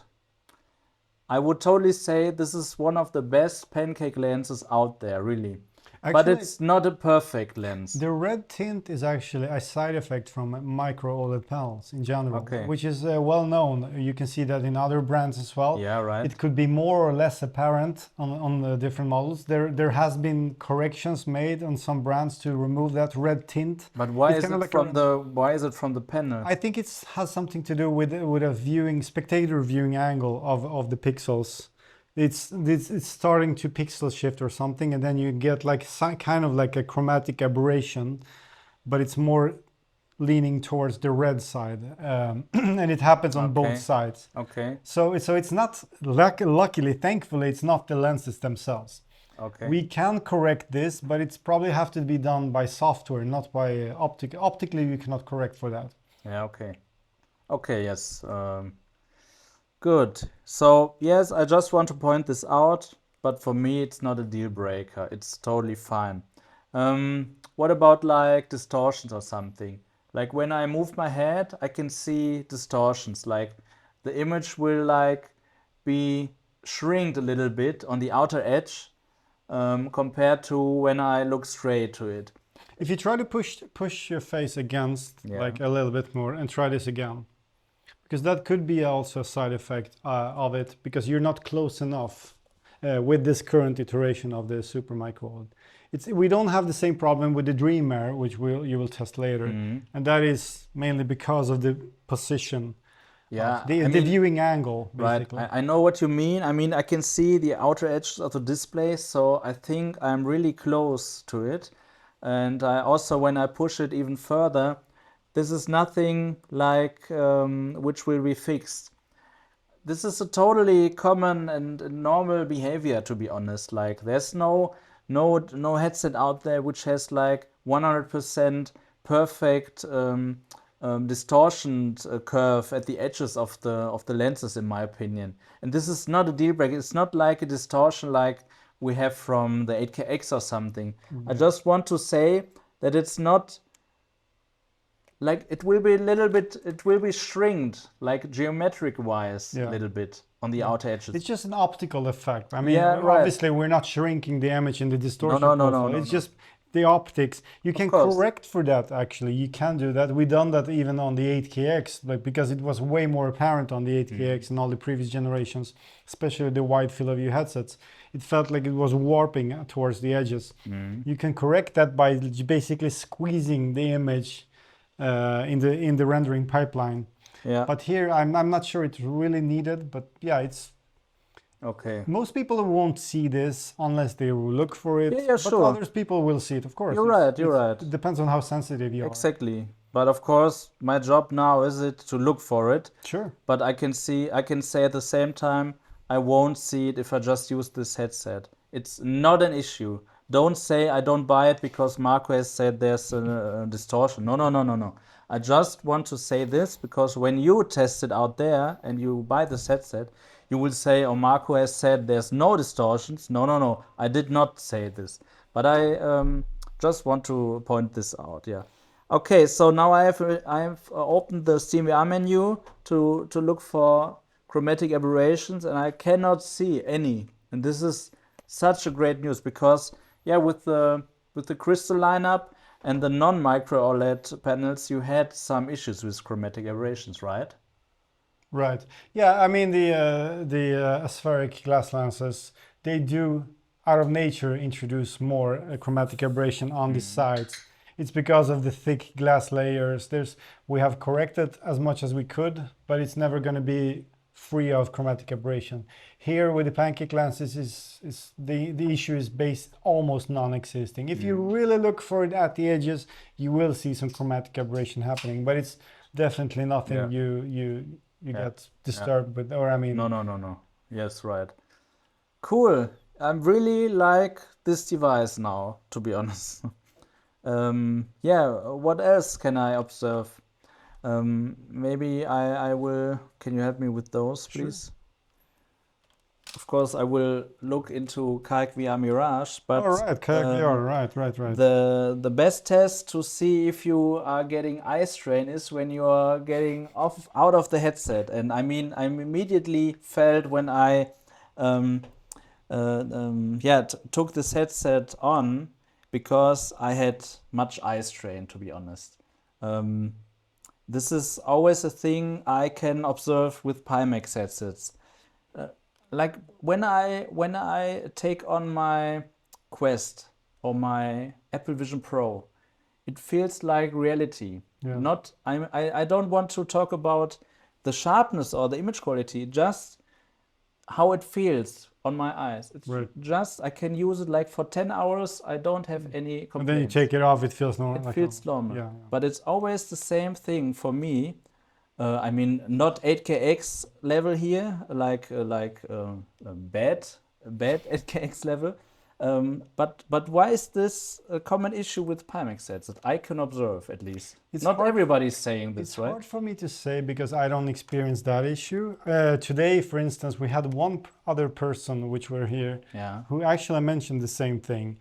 I would totally say this is one of the best pancake lenses out there, really. Actually, but it's not a perfect lens. The red tint is actually a side effect from micro OLED panels in general, which is well known. You can see that in other brands as well. Yeah, right. It could be more or less apparent on the different models. There has been corrections made on some brands to remove that red tint. But why is it from the panel? I think it has something to do with a spectator viewing angle of the pixels. It's starting to pixel shift or something, and then you get like kind of like a chromatic aberration, but it's more leaning towards the red side, and it happens on both sides. Okay. So it's not luckily, thankfully, it's not the lenses themselves. Okay. We can correct this, but it's probably have to be done by software, not by optically. You cannot correct for that. Yeah. Okay. Okay. Yes. Good. So, yes, I just want to point this out, but for me, it's not a deal breaker. It's totally fine. What about like distortions or something? Like when I move my head, I can see distortions. Like the image will like be shrinked a little bit on the outer edge compared to when I look straight to it. If you try to push your face against like a little bit more and try this again. Because that could be also a side effect of it, because you're not close enough with this current iteration of the Super Micro OLED. We don't have the same problem with the Dream Air, which you will test later, and that is mainly because of the position, the viewing angle, basically. Right, I know what you mean. I mean, I can see the outer edges of the display, so I think I'm really close to it. And I also, when I push it even further, this is nothing like which will be fixed. This is a totally common and normal behavior, to be honest. Like there's no headset out there which has like 100% perfect distortion curve at the edges of the lenses, in my opinion. And this is not a deal breaker. It's not like a distortion like we have from the 8KX or something. I just want to say that it's not like it will be a little bit, it will be shrinked, like geometric wise, a little bit on the outer edges. It's just an optical effect. I mean, obviously we're not shrinking the image in the distortion profile. It's just the optics. You can correct for that, actually. You can do that. We've done that even on the 8KX, like, because it was way more apparent on the 8KX and all the previous generations, especially the wide field of view headsets. It felt like it was warping towards the edges. You can correct that by basically squeezing the image in the rendering pipeline. But here, I'm not sure it's really needed, but yeah, it's okay. Most people won't see this unless they look for it. But other people will see it, of course. You're right. It depends on how sensitive you are. Exactly. But of course, my job now is it to look for it. Sure. But I can say at the same time, I won't see it if I just use this headset. It's not an issue. Don't say I don't buy it because Marco has said there's a distortion. No. I just want to say this because when you test it out there and you buy this headset, you will say, oh, Marco has said there's no distortions. No. I did not say this. But I just want to point this out, yeah. Okay, so now I have opened the SteamVR menu to look for chromatic aberrations, and I cannot see any. And this is such a great news because, yeah, with the crystal lineup and the non-micro OLED panels, you had some issues with chromatic aberrations, right? Right. Yeah, I mean the aspheric glass lenses, they do out of nature introduce more chromatic aberration on the sides. It's because of the thick glass layers. We have corrected as much as we could, but it's never going to be free of chromatic aberration. Here with the pancake lenses, is the issue is based almost non-existing. If you really look for it at the edges, you will see some chromatic aberration happening, but it's definitely nothing you get disturbed with, or I mean... No. Yes, right. Cool. I really like this device now, to be honest. What else can I observe? Maybe I will... Can you help me with those, please? Sure. Of course, I will look into Kayak VR Mirage, but... Oh, right, Kayak VR, right. The best test to see if you are getting eye strain is when you are getting out of the headset. And I mean, I immediately felt when I took this headset on, because I had much eye strain, to be honest. This is always a thing I can observe with Pimax headsets. Like when I take on my Quest or my Apple Vision Pro, it feels like reality. Yeah. I don't want to talk about the sharpness or the image quality, just how it feels on my eyes. It's just, I can use it like for 10 hours. I don't have any complaints. And then you take it off, it feels normal. It feels normal. Yeah. But it's always the same thing for me. I mean, not 8KX level here, like bad 8KX level. But why is this a common issue with Pimax sets that I can observe, at least? Not everybody's saying this, right? It's hard for me to say because I don't experience that issue. Today, for instance, we had one other person which were here who actually mentioned the same thing,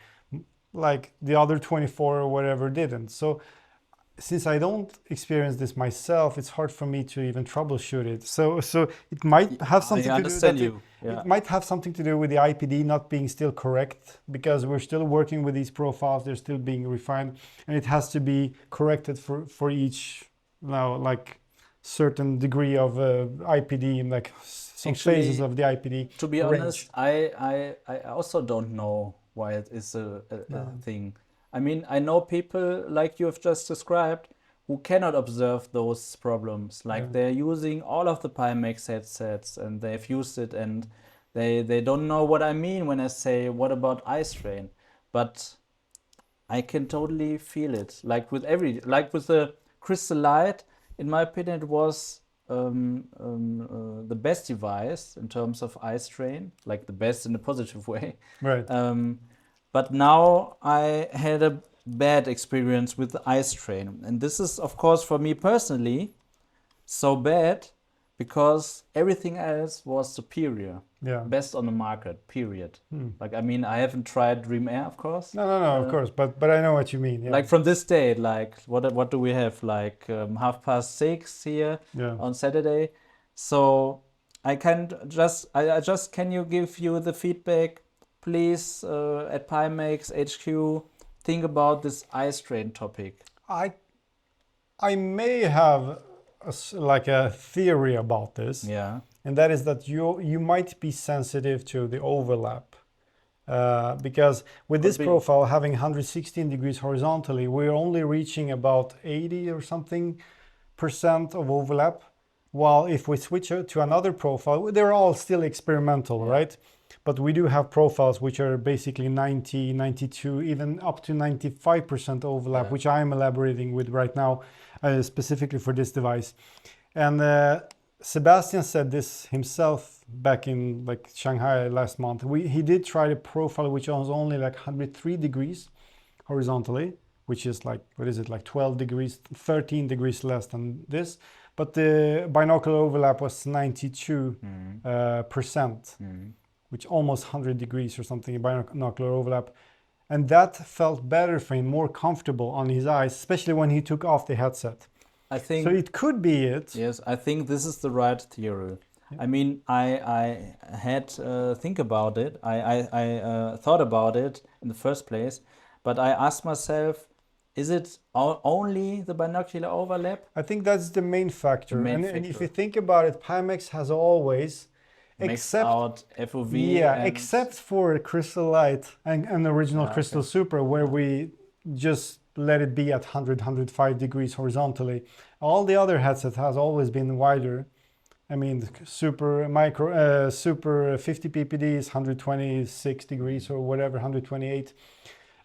like the other 24 or whatever didn't. So since I don't experience this myself, it's hard for me to even troubleshoot it. So it might have something to do. It might have something to do with the IPD not being still correct, because we're still working with these profiles. They're still being refined, and it has to be corrected for each like certain degree of IPD, like some phases of the IPD. To be honest, I also don't know why it is a thing. I mean, I know people like you have just described who cannot observe those problems. Like they're using all of the Pimax headsets and they've used it, and they don't know what I mean when I say, what about eye strain? But I can totally feel it. Like with the Crystal Light, in my opinion, it was the best device in terms of eye strain, like the best in a positive way. Right. But now I had a bad experience with the eye strain. And this is, of course, for me personally, so bad because everything else was superior. best on the market, period. Like, I mean, I haven't tried Dream Air, of course. No, of course, but I know what you mean. Yeah. Like from this date, like what do we have? Like 6:30 here on Saturday. So I can you give you the feedback, please, at Pimax HQ, think about this eye strain topic. I may have a theory about this. Yeah. And that is that you might be sensitive to the overlap. Because with this profile having 116 degrees horizontally, we're only reaching about 80 or something % of overlap. While if we switch to another profile, they're all still experimental, right? But we do have profiles which are basically 90, 92, even up to 95% overlap, which I'm elaborating with right now, specifically for this device. And Sebastian said this himself back in like Shanghai last month. He did try the profile which was only like 103 degrees horizontally, which is like, what is it, like 12 degrees, 13 degrees less than this. But the binocular overlap was 92%, which almost 100 degrees or something, binocular overlap. And that felt better for him, more comfortable on his eyes, especially when he took off the headset. I think so. It could be it. Yes, I think this is the right theory. Yeah. I mean, I had think about it. I thought about it in the first place, but I asked myself, is it only the binocular overlap? I think that's the main factor. And if you think about it, Pimax has always, except out FOV, except for Crystal Light and original Crystal Super, where we just let it be at 100, 105 degrees horizontally. All the other headsets has always been wider. I mean, Super 50 ppd is 126 degrees or whatever, 128.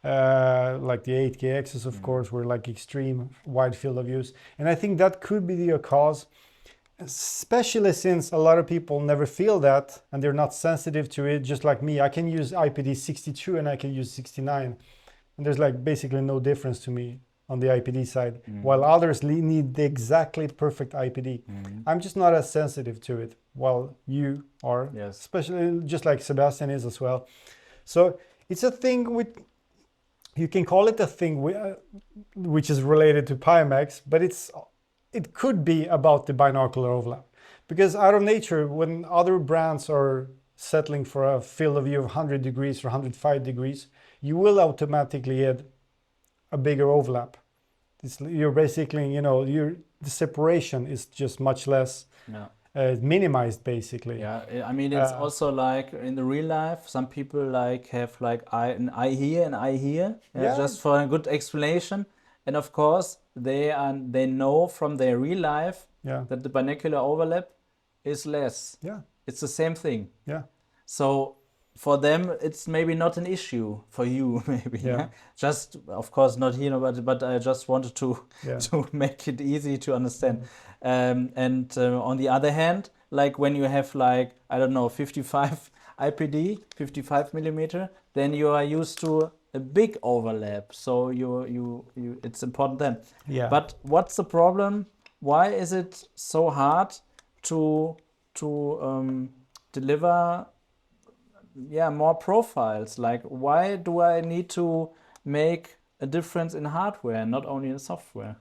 Like the 8KXs, of course, were like extreme wide field of views. And I think that could be the cause, especially since a lot of people never feel that and they're not sensitive to it, just like me. I can use IPD 62 and I can use 69. And there's like basically no difference to me on the IPD side, while others need the exactly perfect IPD. I'm just not as sensitive to it, while you are, especially just like Sebastian is as well. So it's a thing with, you can call it a thing which is related to Pimax, but it could be about the binocular overlap. Because out of nature, when other brands are settling for a field of view of 100 degrees or 105 degrees, you will automatically add a bigger overlap. You're basically, the separation is just much less minimized, basically. Yeah, I mean, it's also like in the real life, some people like have like an eye here and eye here, just for a good explanation. And of course, they know from their real life that the binocular overlap is less. Yeah, it's the same thing. Yeah. So for them, it's maybe not an issue. For you, maybe. Just, of course, not here, but I just wanted to make it easy to understand. And on the other hand, like when you have like, I don't know, 55 IPD, 55 millimeter, then you are used to a big overlap. So it's important then. Yeah. But what's the problem? Why is it so hard to deliver more profiles? Like, why do I need to make a difference in hardware, not only in software?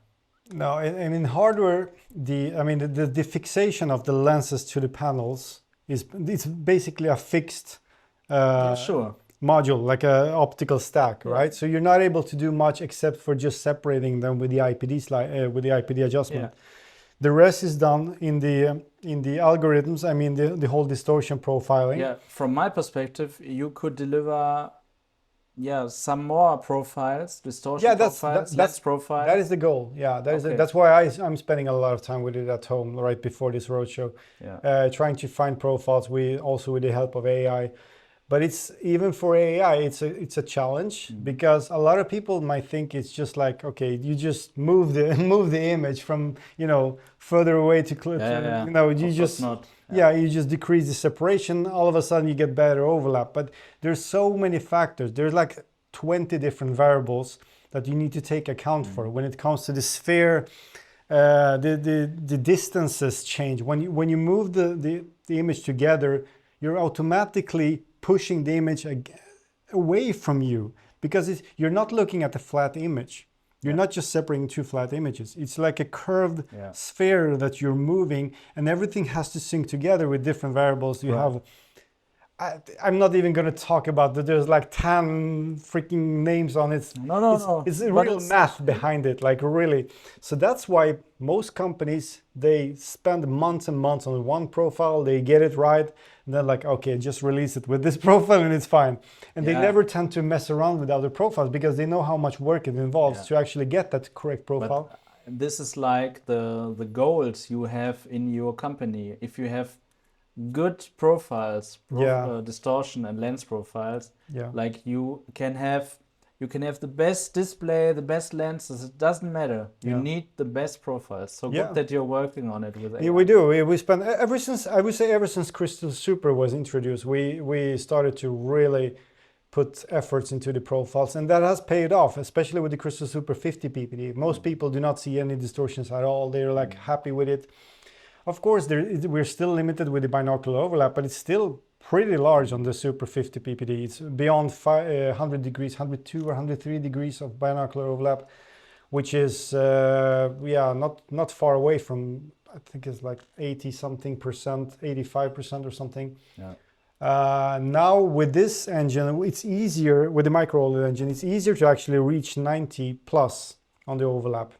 No, I mean hardware. The fixation of the lenses to the panels it's basically a fixed module, like a optical stack, right? So you're not able to do much except for just separating them with the IPD with the IPD adjustment. The rest is done in the algorithms. I mean the whole distortion profiling. Yeah, from my perspective, you could deliver some more profiles, distortion profiles, lens profiles. That is the goal. Yeah, that's why I'm spending a lot of time with it at home right before this roadshow, trying to find profiles also with the help of AI. But it's even for AI, it's a challenge because a lot of people might think it's just like, okay, you just move the image from further away to you just you just decrease the separation. All of a sudden you get better overlap. But there's so many factors. There's like 20 different variables that you need to take account for when it comes to the sphere. The distances change when you move the image together. you're automatically pushing the image away from you, because you're not looking at the flat image. You're not just separating two flat images. It's like a curved sphere that you're moving, and everything has to sync together with different variables. You have, I'm not even going to talk about that. There's like 10 freaking names on it. No. It's a real math behind it, like really. So that's why most companies, they spend months and months on one profile, they get it right, and they're like, okay, just release it with this profile and it's fine. And they never tend to mess around with other profiles because they know how much work it involves to actually get that correct profile. But this is like the goals you have in your company. If you have good profiles, distortion and lens profiles, like you can have the best display, the best lenses. It doesn't matter. You need the best profiles. So good that you're working on it with AI. Yeah, we do. We spend ever since Crystal Super was introduced, we started to really put efforts into the profiles, and that has paid off, especially with the Crystal Super 50 ppd. Most people do not see any distortions at all. They're like happy with it. Of course, we're still limited with the binocular overlap, but it's still pretty large on the Super 50 ppd. It's beyond 100 degrees, 102 or 103 degrees of binocular overlap, which is not far away from, I think it's like 80 something percent, 85% or something. Now with this engine, it's easier, with the MICRO OLED engine, it's easier to actually reach 90 plus on the overlap.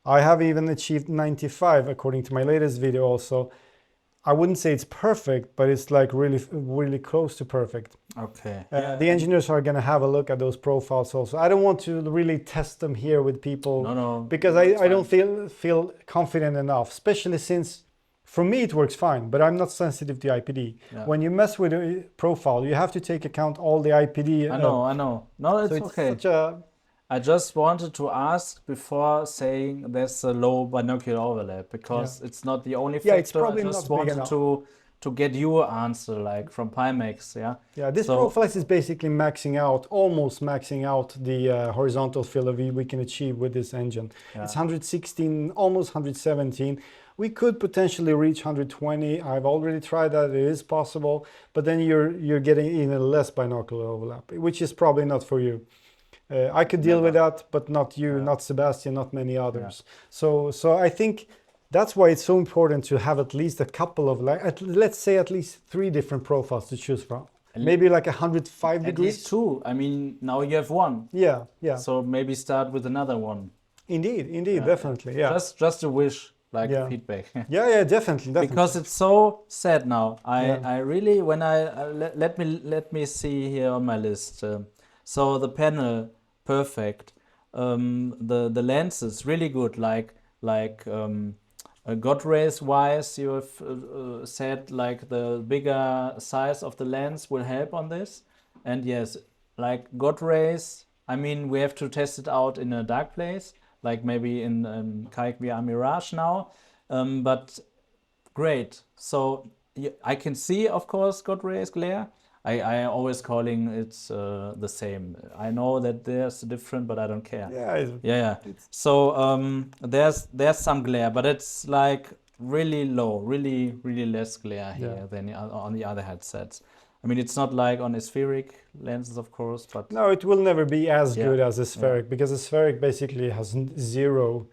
I have even achieved 95 according to my latest video also. I wouldn't say it's perfect, but it's like really close to perfect. Okay. The engineers are going to have a look at those profiles also. I don't want to really test them here with people because I don't feel confident enough, especially since for me it works fine, but I'm not sensitive to IPD. When you mess with a profile, you have to take account all the IPD. I know. No, it's okay. I just wanted to ask before saying there's a low binocular overlap, because it's not the only factor. It's probably I just not big wanted to get your answer, like from Pimax. This profile is basically almost maxing out the horizontal field of view we can achieve with this engine. It's 116, almost 117. We could potentially reach 120. I've already tried that. It is possible, but then you're getting even less binocular overlap, which is probably not for you. I could deal with that, but not you, not Sebastian, not many others. So I think that's why it's so important to have at least a couple of, let's say at least 3 different profiles to choose from. Maybe like 105 degrees. At least 2. I mean, now you have 1. Yeah. So maybe start with another one. Indeed, definitely. Yeah. Just a wish, like feedback. Yeah, definitely. Because it's so sad now. I really, when let me see here on my list. So the panel, perfect. The lenses really good. Like God rays wise, you have said like the bigger size of the lens will help on this. And yes, like God rays. I mean, we have to test it out in a dark place, like maybe in Kayak VR Mirage now. But great. So I can see, of course, God rays glare. I always calling it the same. I know that there's different, but I don't care. Yeah. So there's some glare, but it's like really low, really less glare here than on the other headsets. I mean, it's not like on aspheric lenses, of course, but no, it will never be as good as a spheric, because a spheric basically has 0.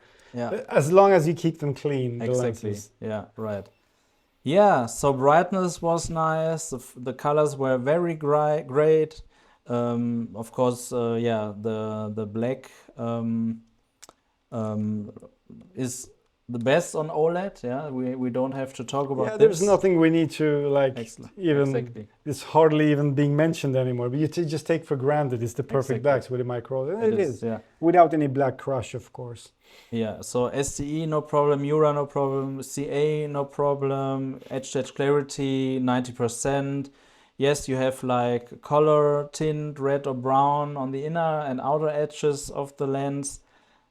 As long as you keep them clean. Exactly. The lenses. Yeah. Right. Yeah, so brightness was nice. The colors were very great. Of course, the black is the best on OLED. Yeah, we don't have to talk about. There's nothing we need to like even. It's hardly even being mentioned anymore. But you just take for granted it's the perfect backs with the MICRO OLED. It is. Without any black crush, of course. Yeah, so STE no problem, MURA no problem, CA no problem, edge-to-edge clarity 90%. Yes, you have like color tint, red or brown on the inner and outer edges of the lens,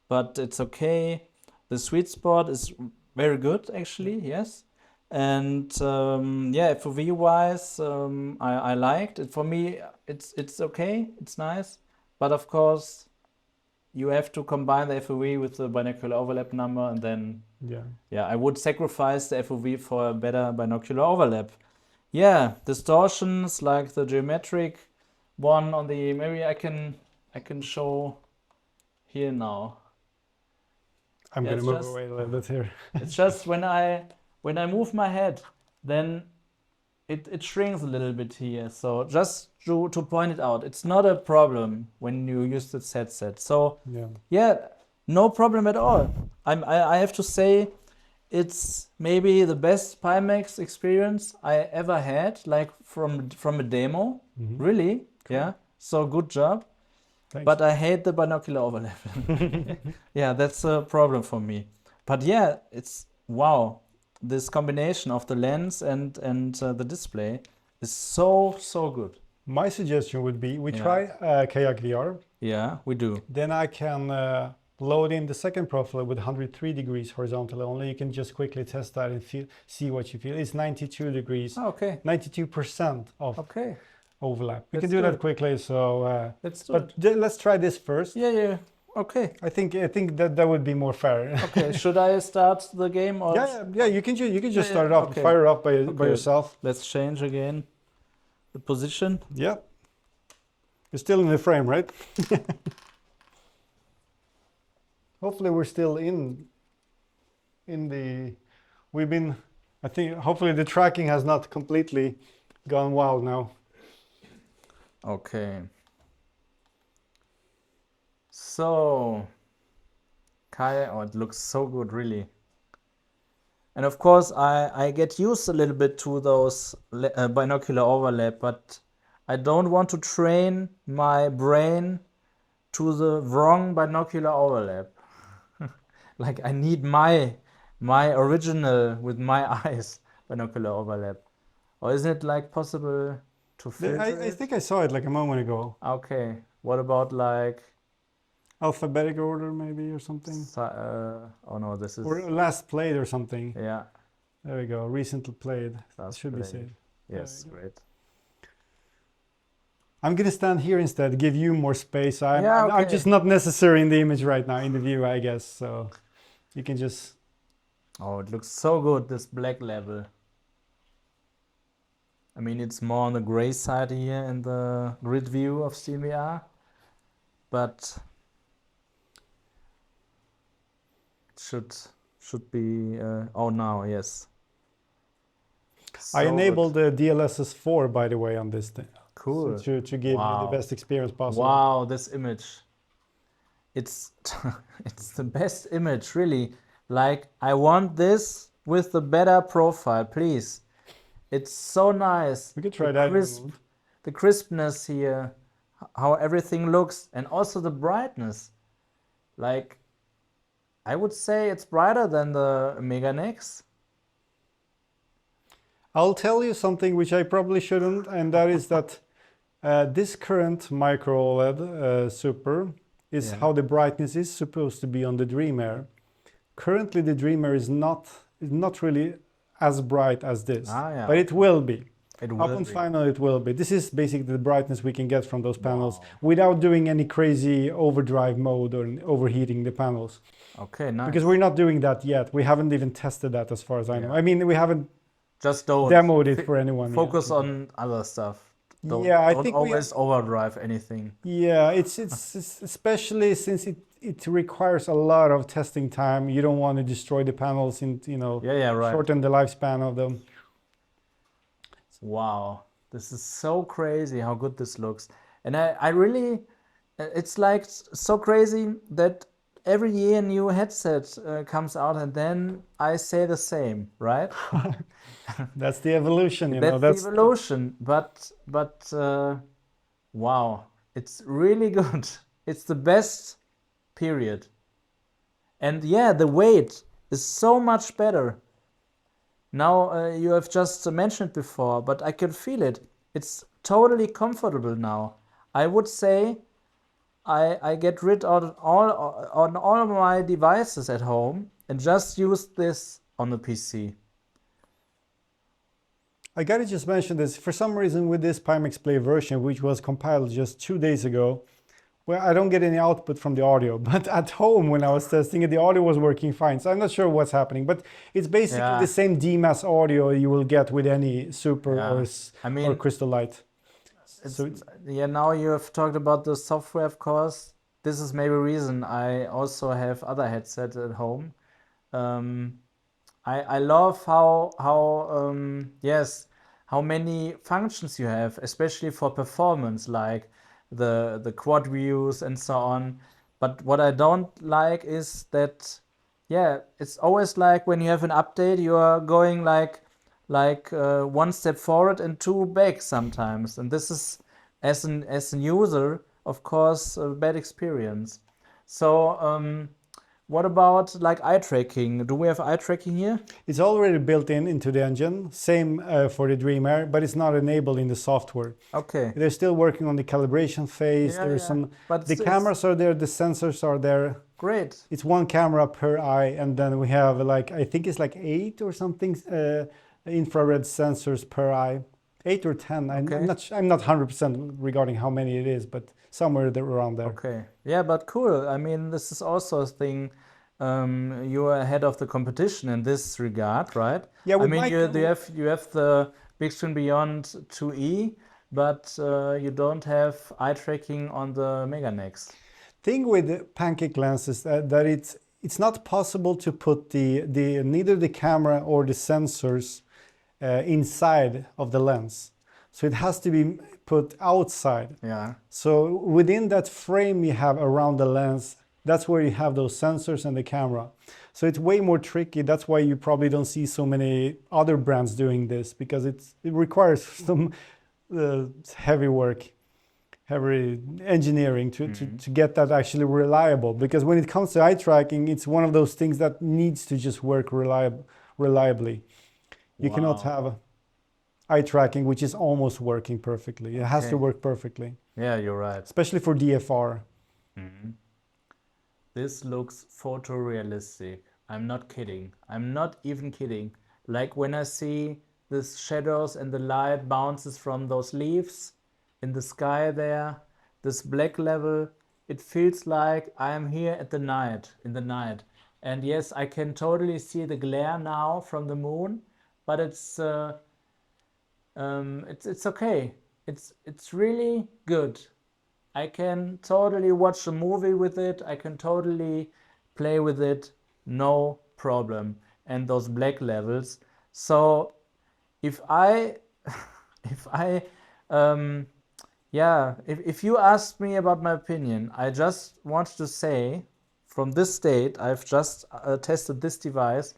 but it's okay. The sweet spot is very good actually, yes. And FOV wise, I liked it. For me, it's okay, it's nice, but of course, you have to combine the FOV with the binocular overlap number, and then I would sacrifice the FOV for a better binocular overlap. Yeah, distortions like the geometric one on the, maybe I can show here now. I'm gonna move away a little bit here. It's just when I move my head, then it shrinks a little bit here. So just to point it out, it's not a problem when you use this headset. So yeah, no problem at all. I have to say, it's maybe the best Pimax experience I ever had, like from a demo. Really, cool. Yeah. So good job. Thanks. But I hate the binocular overlap. Yeah, that's a problem for me. But yeah, it's wow. This combination of the lens and the display is so good. My suggestion would be we try Kayak VR. Yeah, we do. Then I can load in the second profile with 103 degrees horizontal only. You can just quickly test that and see what you feel. It's 92 degrees. Oh, okay. 92% of overlap. We Let's can do that quickly. So let's do it. Let's try this first. Yeah. Okay. I think that would be more fair. Okay. Should I start the game or? Yeah. You can just start it off and fire it up by yourself. Let's change again the position. Yeah. You're still in the frame, right? Hopefully we're still in the. I think hopefully the tracking has not completely gone wild now. Okay. So, it looks so good, really. And of course, I get used a little bit to those binocular overlap, but I don't want to train my brain to the wrong binocular overlap. Like I need my original with my eyes binocular overlap. Or isn't it like possible to filter I think I saw it like a moment ago. Okay. What about like alphabetical order maybe or something? Oh no, this is... Or last played or something. Yeah. There we go. Recently played. Last should played. Be saved. Yes, great. I'm gonna stand here instead, give you more space. I'm just not necessary in the image right now, in the view, I guess. So you can just... Oh, it looks so good, this black level. I mean, it's more on the gray side here in the grid view of SteamVR, but it should be, oh, now, yes. So I enabled the DLSS4, by the way, on this thing. Cool. So to give you the best experience possible. Wow, this image. It's it's the best image, really. Like, I want this with the better profile, please. It's so nice. We could try that. The crispness here, how everything looks, and also the brightness. Like, I would say it's brighter than the Mega Nex. I'll tell you something which I probably shouldn't, and that is that this current MICRO OLED Super is how the brightness is supposed to be on the Dream Air. Currently, the Dream Air is not really as bright as this, but it will be. Up and final, it will be. This is basically the brightness we can get from those panels without doing any crazy overdrive mode or overheating the panels. Okay, nice. Because we're not doing that yet. We haven't even tested that as far as I know. I mean, we haven't just demoed it for anyone. Focus on other stuff. Don't think always overdrive anything. Yeah, it's especially since it requires a lot of testing time. You don't want to destroy the panels and shorten the lifespan of them. Wow, this is so crazy how good this looks. And I really, it's like so crazy that every year a new headset comes out and then I say the same, right? That's the evolution, That's the evolution, but wow, it's really good. It's the best, period. And yeah, the weight is so much better. Now, you have just mentioned before, but I can feel it. It's totally comfortable now. I would say I get rid of all my devices at home and just use this on the PC. I gotta just mention this. For some reason with this Pimax Play version, which was compiled just 2 days ago, Well, I don't get any output from the audio, but at home when I was testing it, the audio was working fine. So I'm not sure what's happening, but it's basically the same DMAS audio you will get with any Super or Crystal Light. Yeah, now you have talked about the software, of course. This is maybe a reason I also have other headsets at home. I love how many functions you have, especially for performance, like the quad views and so on. But what I don't like is that, yeah, it's always like when you have an update, you are going like one step forward and two back sometimes, and this is as an user, of course, a bad experience. So what about like eye tracking? Do we have eye tracking here? It's already built into the engine. Same for the Dream Air, but it's not enabled in the software. Okay. They're still working on the calibration phase. There's some. But the cameras are there. The sensors are there. Great. It's one camera per eye, and then we have like I think it's like 8 or something infrared sensors per eye. 8 or 10. Okay. I'm not 100% regarding how many it is, but somewhere around there. Okay. Yeah, but cool. I mean, this is also a thing. You are ahead of the competition in this regard, right? Yeah. I mean, you have the Big Screen Beyond 2E, but you don't have eye tracking on the Mega Next. Thing with pancake lenses that it's not possible to put neither the camera or the sensors inside of the lens, so it has to be put outside. Yeah. So within that frame you have around the lens, that's where you have those sensors and the camera. So it's way more tricky. That's why you probably don't see so many other brands doing this, because it requires some heavy work, heavy engineering to get that actually reliable. Because when it comes to eye tracking, it's one of those things that needs to just work reliably. You cannot have eye tracking which is almost working perfectly. It has to work perfectly. Yeah, you're right. Especially for DFR. This looks photorealistic. I'm not kidding. I'm not even kidding. Like when I see the shadows and the light bounces from those leaves in the sky there, this black level, it feels like I am here at the night, in the night. And yes, I can totally see the glare now from the moon, but it's okay. It's really good. I can totally watch a movie with it. I can totally play with it, no problem. And those black levels. So if you ask me about my opinion, I just want to say, from this state, I've just tested this device.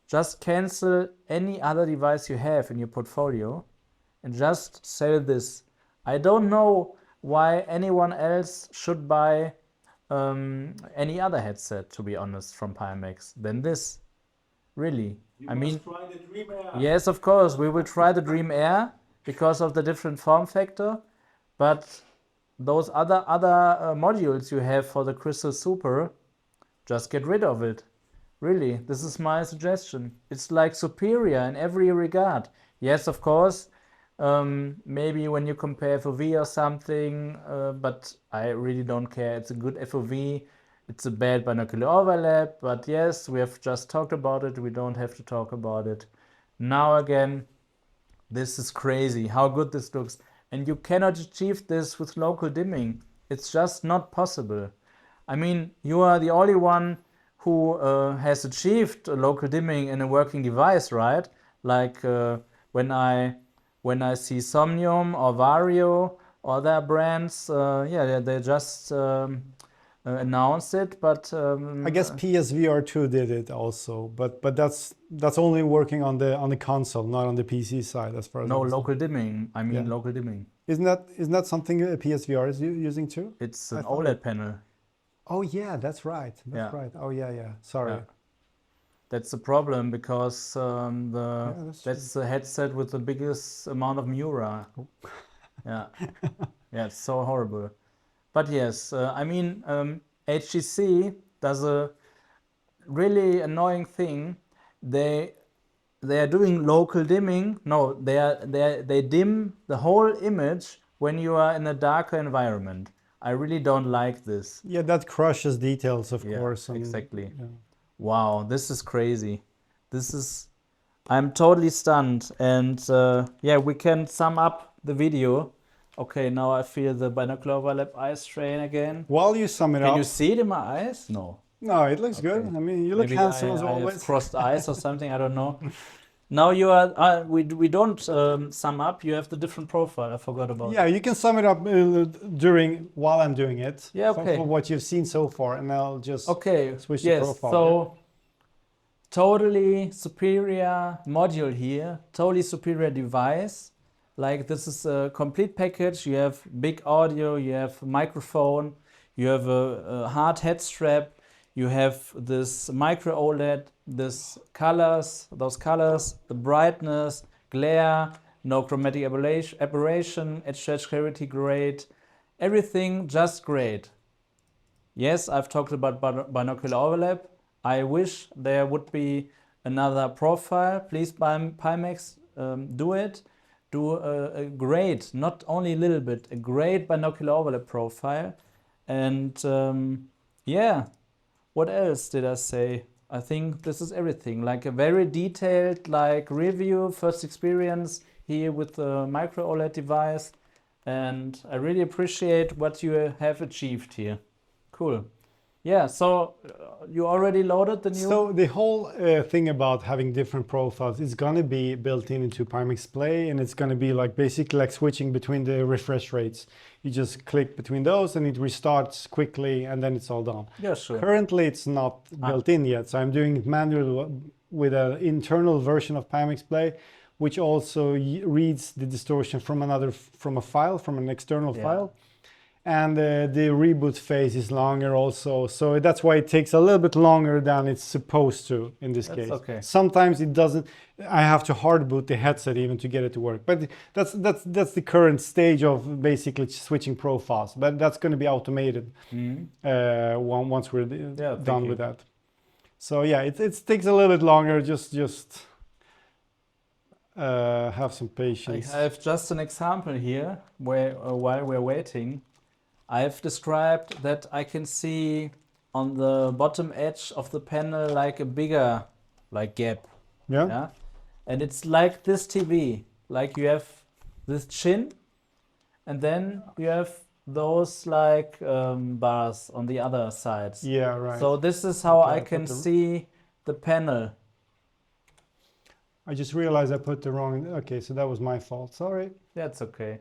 Just cancel any other device you have in your portfolio and just sell this. I don't know why anyone else should buy any other headset, to be honest, from Pimax than this. Really. I mean, try the Dream Air. Yes, of course, we will try the Dream Air because of the different form factor. But those other modules you have for the Crystal Super, just get rid of it. Really, this is my suggestion. It's like superior in every regard. Yes, of course, maybe when you compare FOV or something, but I really don't care. It's a good FOV. It's a bad binocular overlap, but yes, we have just talked about it. We don't have to talk about it. Now again, this is crazy how good this looks. And you cannot achieve this with local dimming. It's just not possible. I mean, you are the only one who has achieved local dimming in a working device, right? Like when I see Somnium or Vario or other brands, they just announced it. But I guess PSVR2 did it also, but that's only working on the console, not on the PC side, as far as no local dimming. I mean, local dimming. Isn't that something PSVR is using too? It's an OLED panel. Oh yeah, that's right. That's right. Oh yeah. Sorry. Yeah. That's the problem, because that's the headset with the biggest amount of MURA. Oh. Yeah. Yeah, it's so horrible. But yes, I mean, HTC does a really annoying thing. They are doing local dimming. No, they dim the whole image when you are in a darker environment. I really don't like this. Yeah, that crushes details, of course. Exactly. Yeah. Wow, this is crazy. This is, I'm totally stunned. And yeah, we can sum up the video. Okay, now I feel the binocular overlap eye strain again. While you sum it up. Can you see it in my eyes? No. No, it looks good. I mean, you look handsome as always. I have crossed eyes or something, I don't know. Now you are, we don't sum up, you have the different profile, I forgot about. Yeah, you can sum it up while I'm doing it. Yeah, okay. For what you've seen so far, and I'll just switch the profile. So, totally superior module here, totally superior device. Like this is a complete package, you have big audio, you have microphone, you have a hard head strap, you have this micro OLED, those colors, the brightness, glare, no chromatic aberration, edge-to-edge clarity great, everything just great. Yes, I've talked about binocular overlap. I wish there would be another profile. Please, Pimax, do it. Do a great, not only a little bit, a great binocular overlap profile. And yeah, what else did I say? I think this is everything. Like a very detailed review, first experience here with the micro OLED device. And I really appreciate what you have achieved here. Cool. Yeah, so you already loaded the new... So the whole thing about having different profiles is going to be built into Pimax Play, and it's going to be basically like switching between the refresh rates. You just click between those and it restarts quickly and then it's all done. Yeah, sure. Currently it's not built in yet, so I'm doing it manually with an internal version of Pimax Play, which also reads the distortion from an external file. And the reboot phase is longer also, so that's why it takes a little bit longer than it's supposed to in this case. Okay. Sometimes it doesn't. I have to hard boot the headset even to get it to work. But that's the current stage of basically switching profiles. But that's going to be automated once we're done with that. So yeah, it takes a little bit longer. Just have some patience. I have just an example here where while we're waiting. I've described that I can see on the bottom edge of the panel like a bigger gap. Yeah. And it's like this TV. Like you have this chin and then you have those bars on the other sides. Yeah, right. So this is how I can see the panel. I just realized I put the wrong... Okay, so that was my fault. Sorry. That's okay.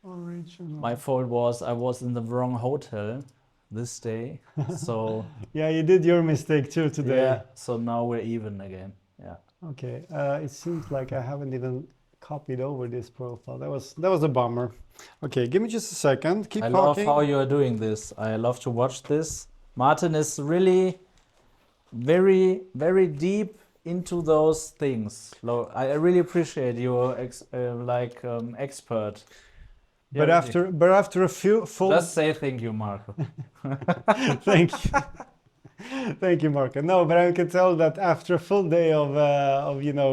Original. My fault was I was in the wrong hotel this day, so yeah, you did your mistake too today. Yeah, so now we're even again. Yeah. Okay. It seems like I haven't even copied over this profile. That was a bummer. Okay, give me just a second. Keep talking. I love how you are doing this. I love to watch this. Martin is really very, very deep into those things. I really appreciate your expert. But after a few full... Just say thank you, Marco. Thank you. Thank you, Marco. No, but I can tell that after a full day of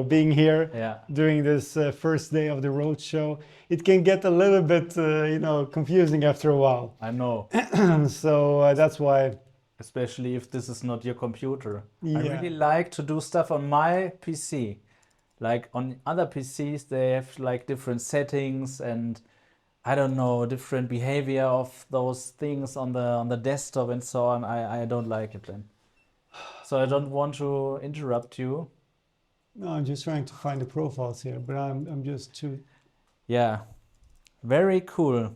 being here, doing this first day of the roadshow, it can get a little bit confusing after a while. I know. So that's why. Especially if this is not your computer. Yeah. I really like to do stuff on my PC. Like on other PCs, they have different settings and I don't know, different behavior of those things on the desktop and so on. I don't like it then. So I don't want to interrupt you. No, I'm just trying to find the profiles here, but I'm just too... Yeah, very cool.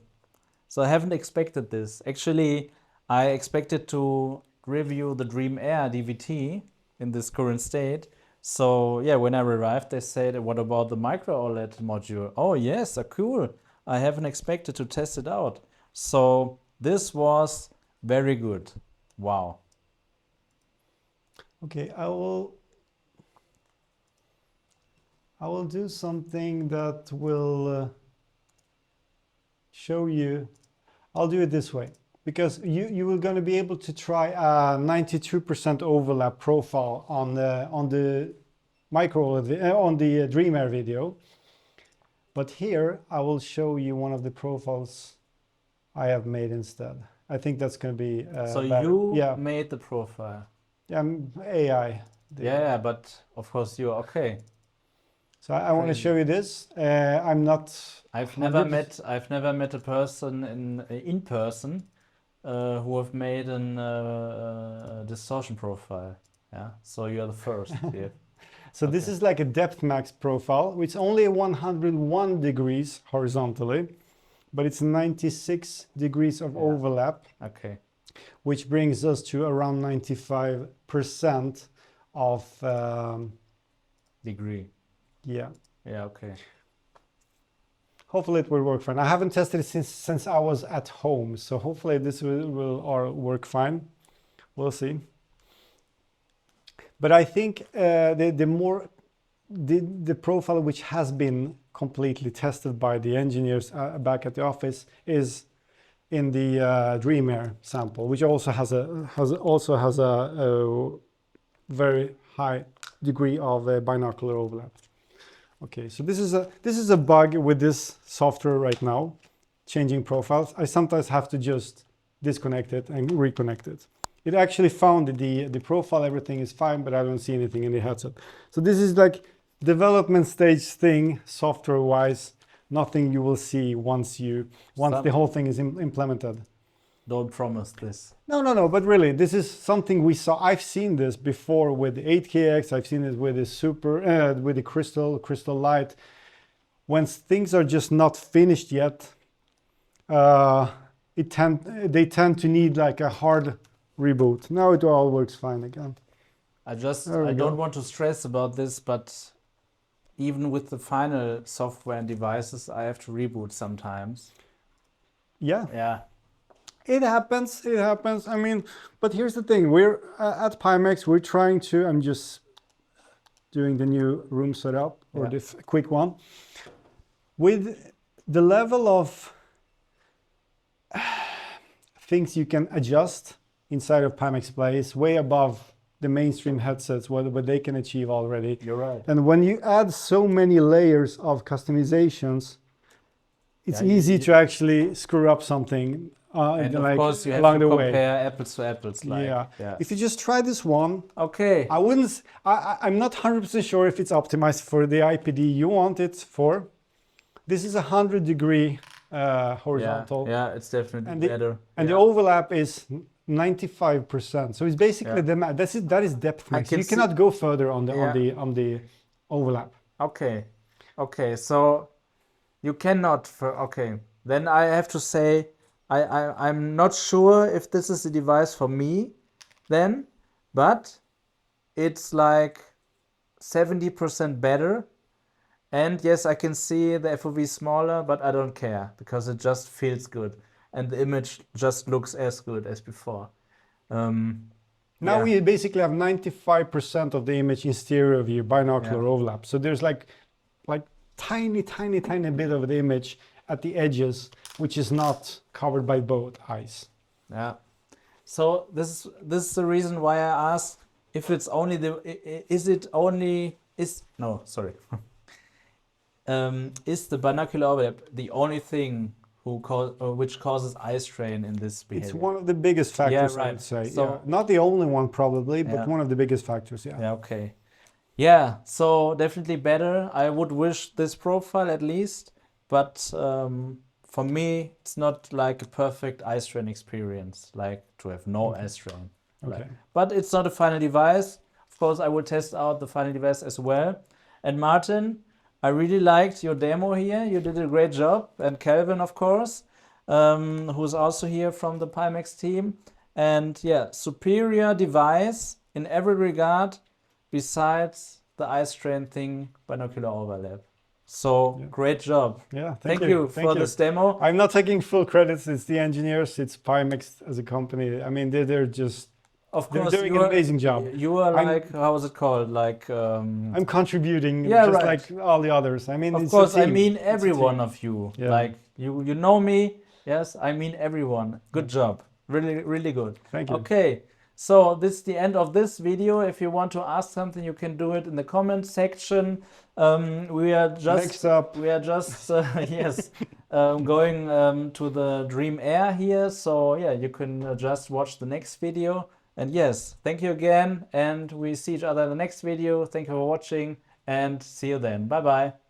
So I haven't expected this. Actually, I expected to review the Dream Air DVT in this current state. So yeah, when I arrived, they said, what about the MICRO OLED module? Oh yes, cool. I haven't expected to test it out. So this was very good. Wow. Okay, I will do something that will show you. I'll do it this way because you were going to be able to try a 92% overlap profile on the micro on the Dream Air video. But here I will show you one of the profiles I have made instead. I think that's going to be so better. you made the profile. Yeah, AI. Yeah, but of course you're okay. So I want to show you this. I'm not. I've never met a person in person who have made a distortion profile. Yeah, so you're the first here. So this is like a depth max profile, which is only 101 degrees horizontally, but it's 96 degrees of overlap. Okay. Which brings us to around 95% of degree. Yeah. Yeah. Okay. Hopefully it will work fine. I haven't tested it since I was at home, so hopefully this will all work fine. We'll see. But I think the profile which has been completely tested by the engineers back at the office is in the Dream Air sample, which also has a very high degree of binocular overlap. Okay, so this is a bug with this software right now, changing profiles. I sometimes have to just disconnect it and reconnect it. It actually found the profile, everything is fine, but I don't see anything in the headset. So this is like development stage thing, software-wise, nothing you will see once the whole thing is implemented. Don't promise this. No, but really, this is something we saw. I've seen this before with the 8KX, I've seen it with the Super, with the Crystal Light. When things are just not finished yet, they tend to need like a hard reboot. Now it all works fine again. I don't want to stress about this, but even with the final software and devices, I have to reboot sometimes. Yeah. Yeah. It happens. I mean, but here's the thing. We're at Pimax, we're trying to, I'm just doing the new room setup, or the quick one. With the level of things you can adjust inside of Pimax Play is way above the mainstream headsets, what they can achieve already. You're right. And when you add so many layers of customizations, it's easy to actually screw up something. And of course you have to compare apples to apples. If you just try this one, okay. I'm not 100% sure if it's optimized for the IPD you want it for. This is 100 degree horizontal. Yeah, it's definitely better. And the overlap is 95%. So it's basically that is depth max. You cannot go further on the overlap. Okay. So you cannot. Then I have to say I'm not sure if this is the device for me. Then, but it's like 70% better. And yes, I can see the FOV smaller, but I don't care because it just feels good. And the image just looks as good as before. Now we basically have 95% of the image in stereo view, binocular overlap. So there's like tiny bit of the image at the edges, which is not covered by both eyes. Yeah. So this is the reason why I asked if it's only is the binocular overlap the only thing which causes eye strain in this behavior? It's one of the biggest factors, I would say. So, not the only one probably, but one of the biggest factors, Yeah, okay. Yeah, so definitely better. I would wish this profile at least, but for me, it's not like a perfect eye strain experience, like to have no eye strain. Okay. But it's not a final device. Of course, I will test out the final device as well. And Martin, I really liked your demo here. You did a great job. And Kelvin, of course, who's also here from the Pimax team. And yeah, superior device in every regard besides the eye strain thing, binocular overlap. So great job. Yeah, thank you for this demo. I'm not taking full credits. It's the engineers. It's Pimax as a company. I mean, they're just... Of course, they're doing an amazing job. You are like, how is it called? Like I'm contributing, just like all the others. I mean, of course, I mean every one of you. Yeah. Like you know me. Yes, I mean everyone. Good job. Really good. Thank you. Okay, so this is the end of this video. If you want to ask something, you can do it in the comment section. We are just next up. We are just yes. going to the Dream Air here. So yeah, you can just watch the next video. And yes, thank you again, and we see each other in the next video. Thank you for watching, and see you then. Bye bye.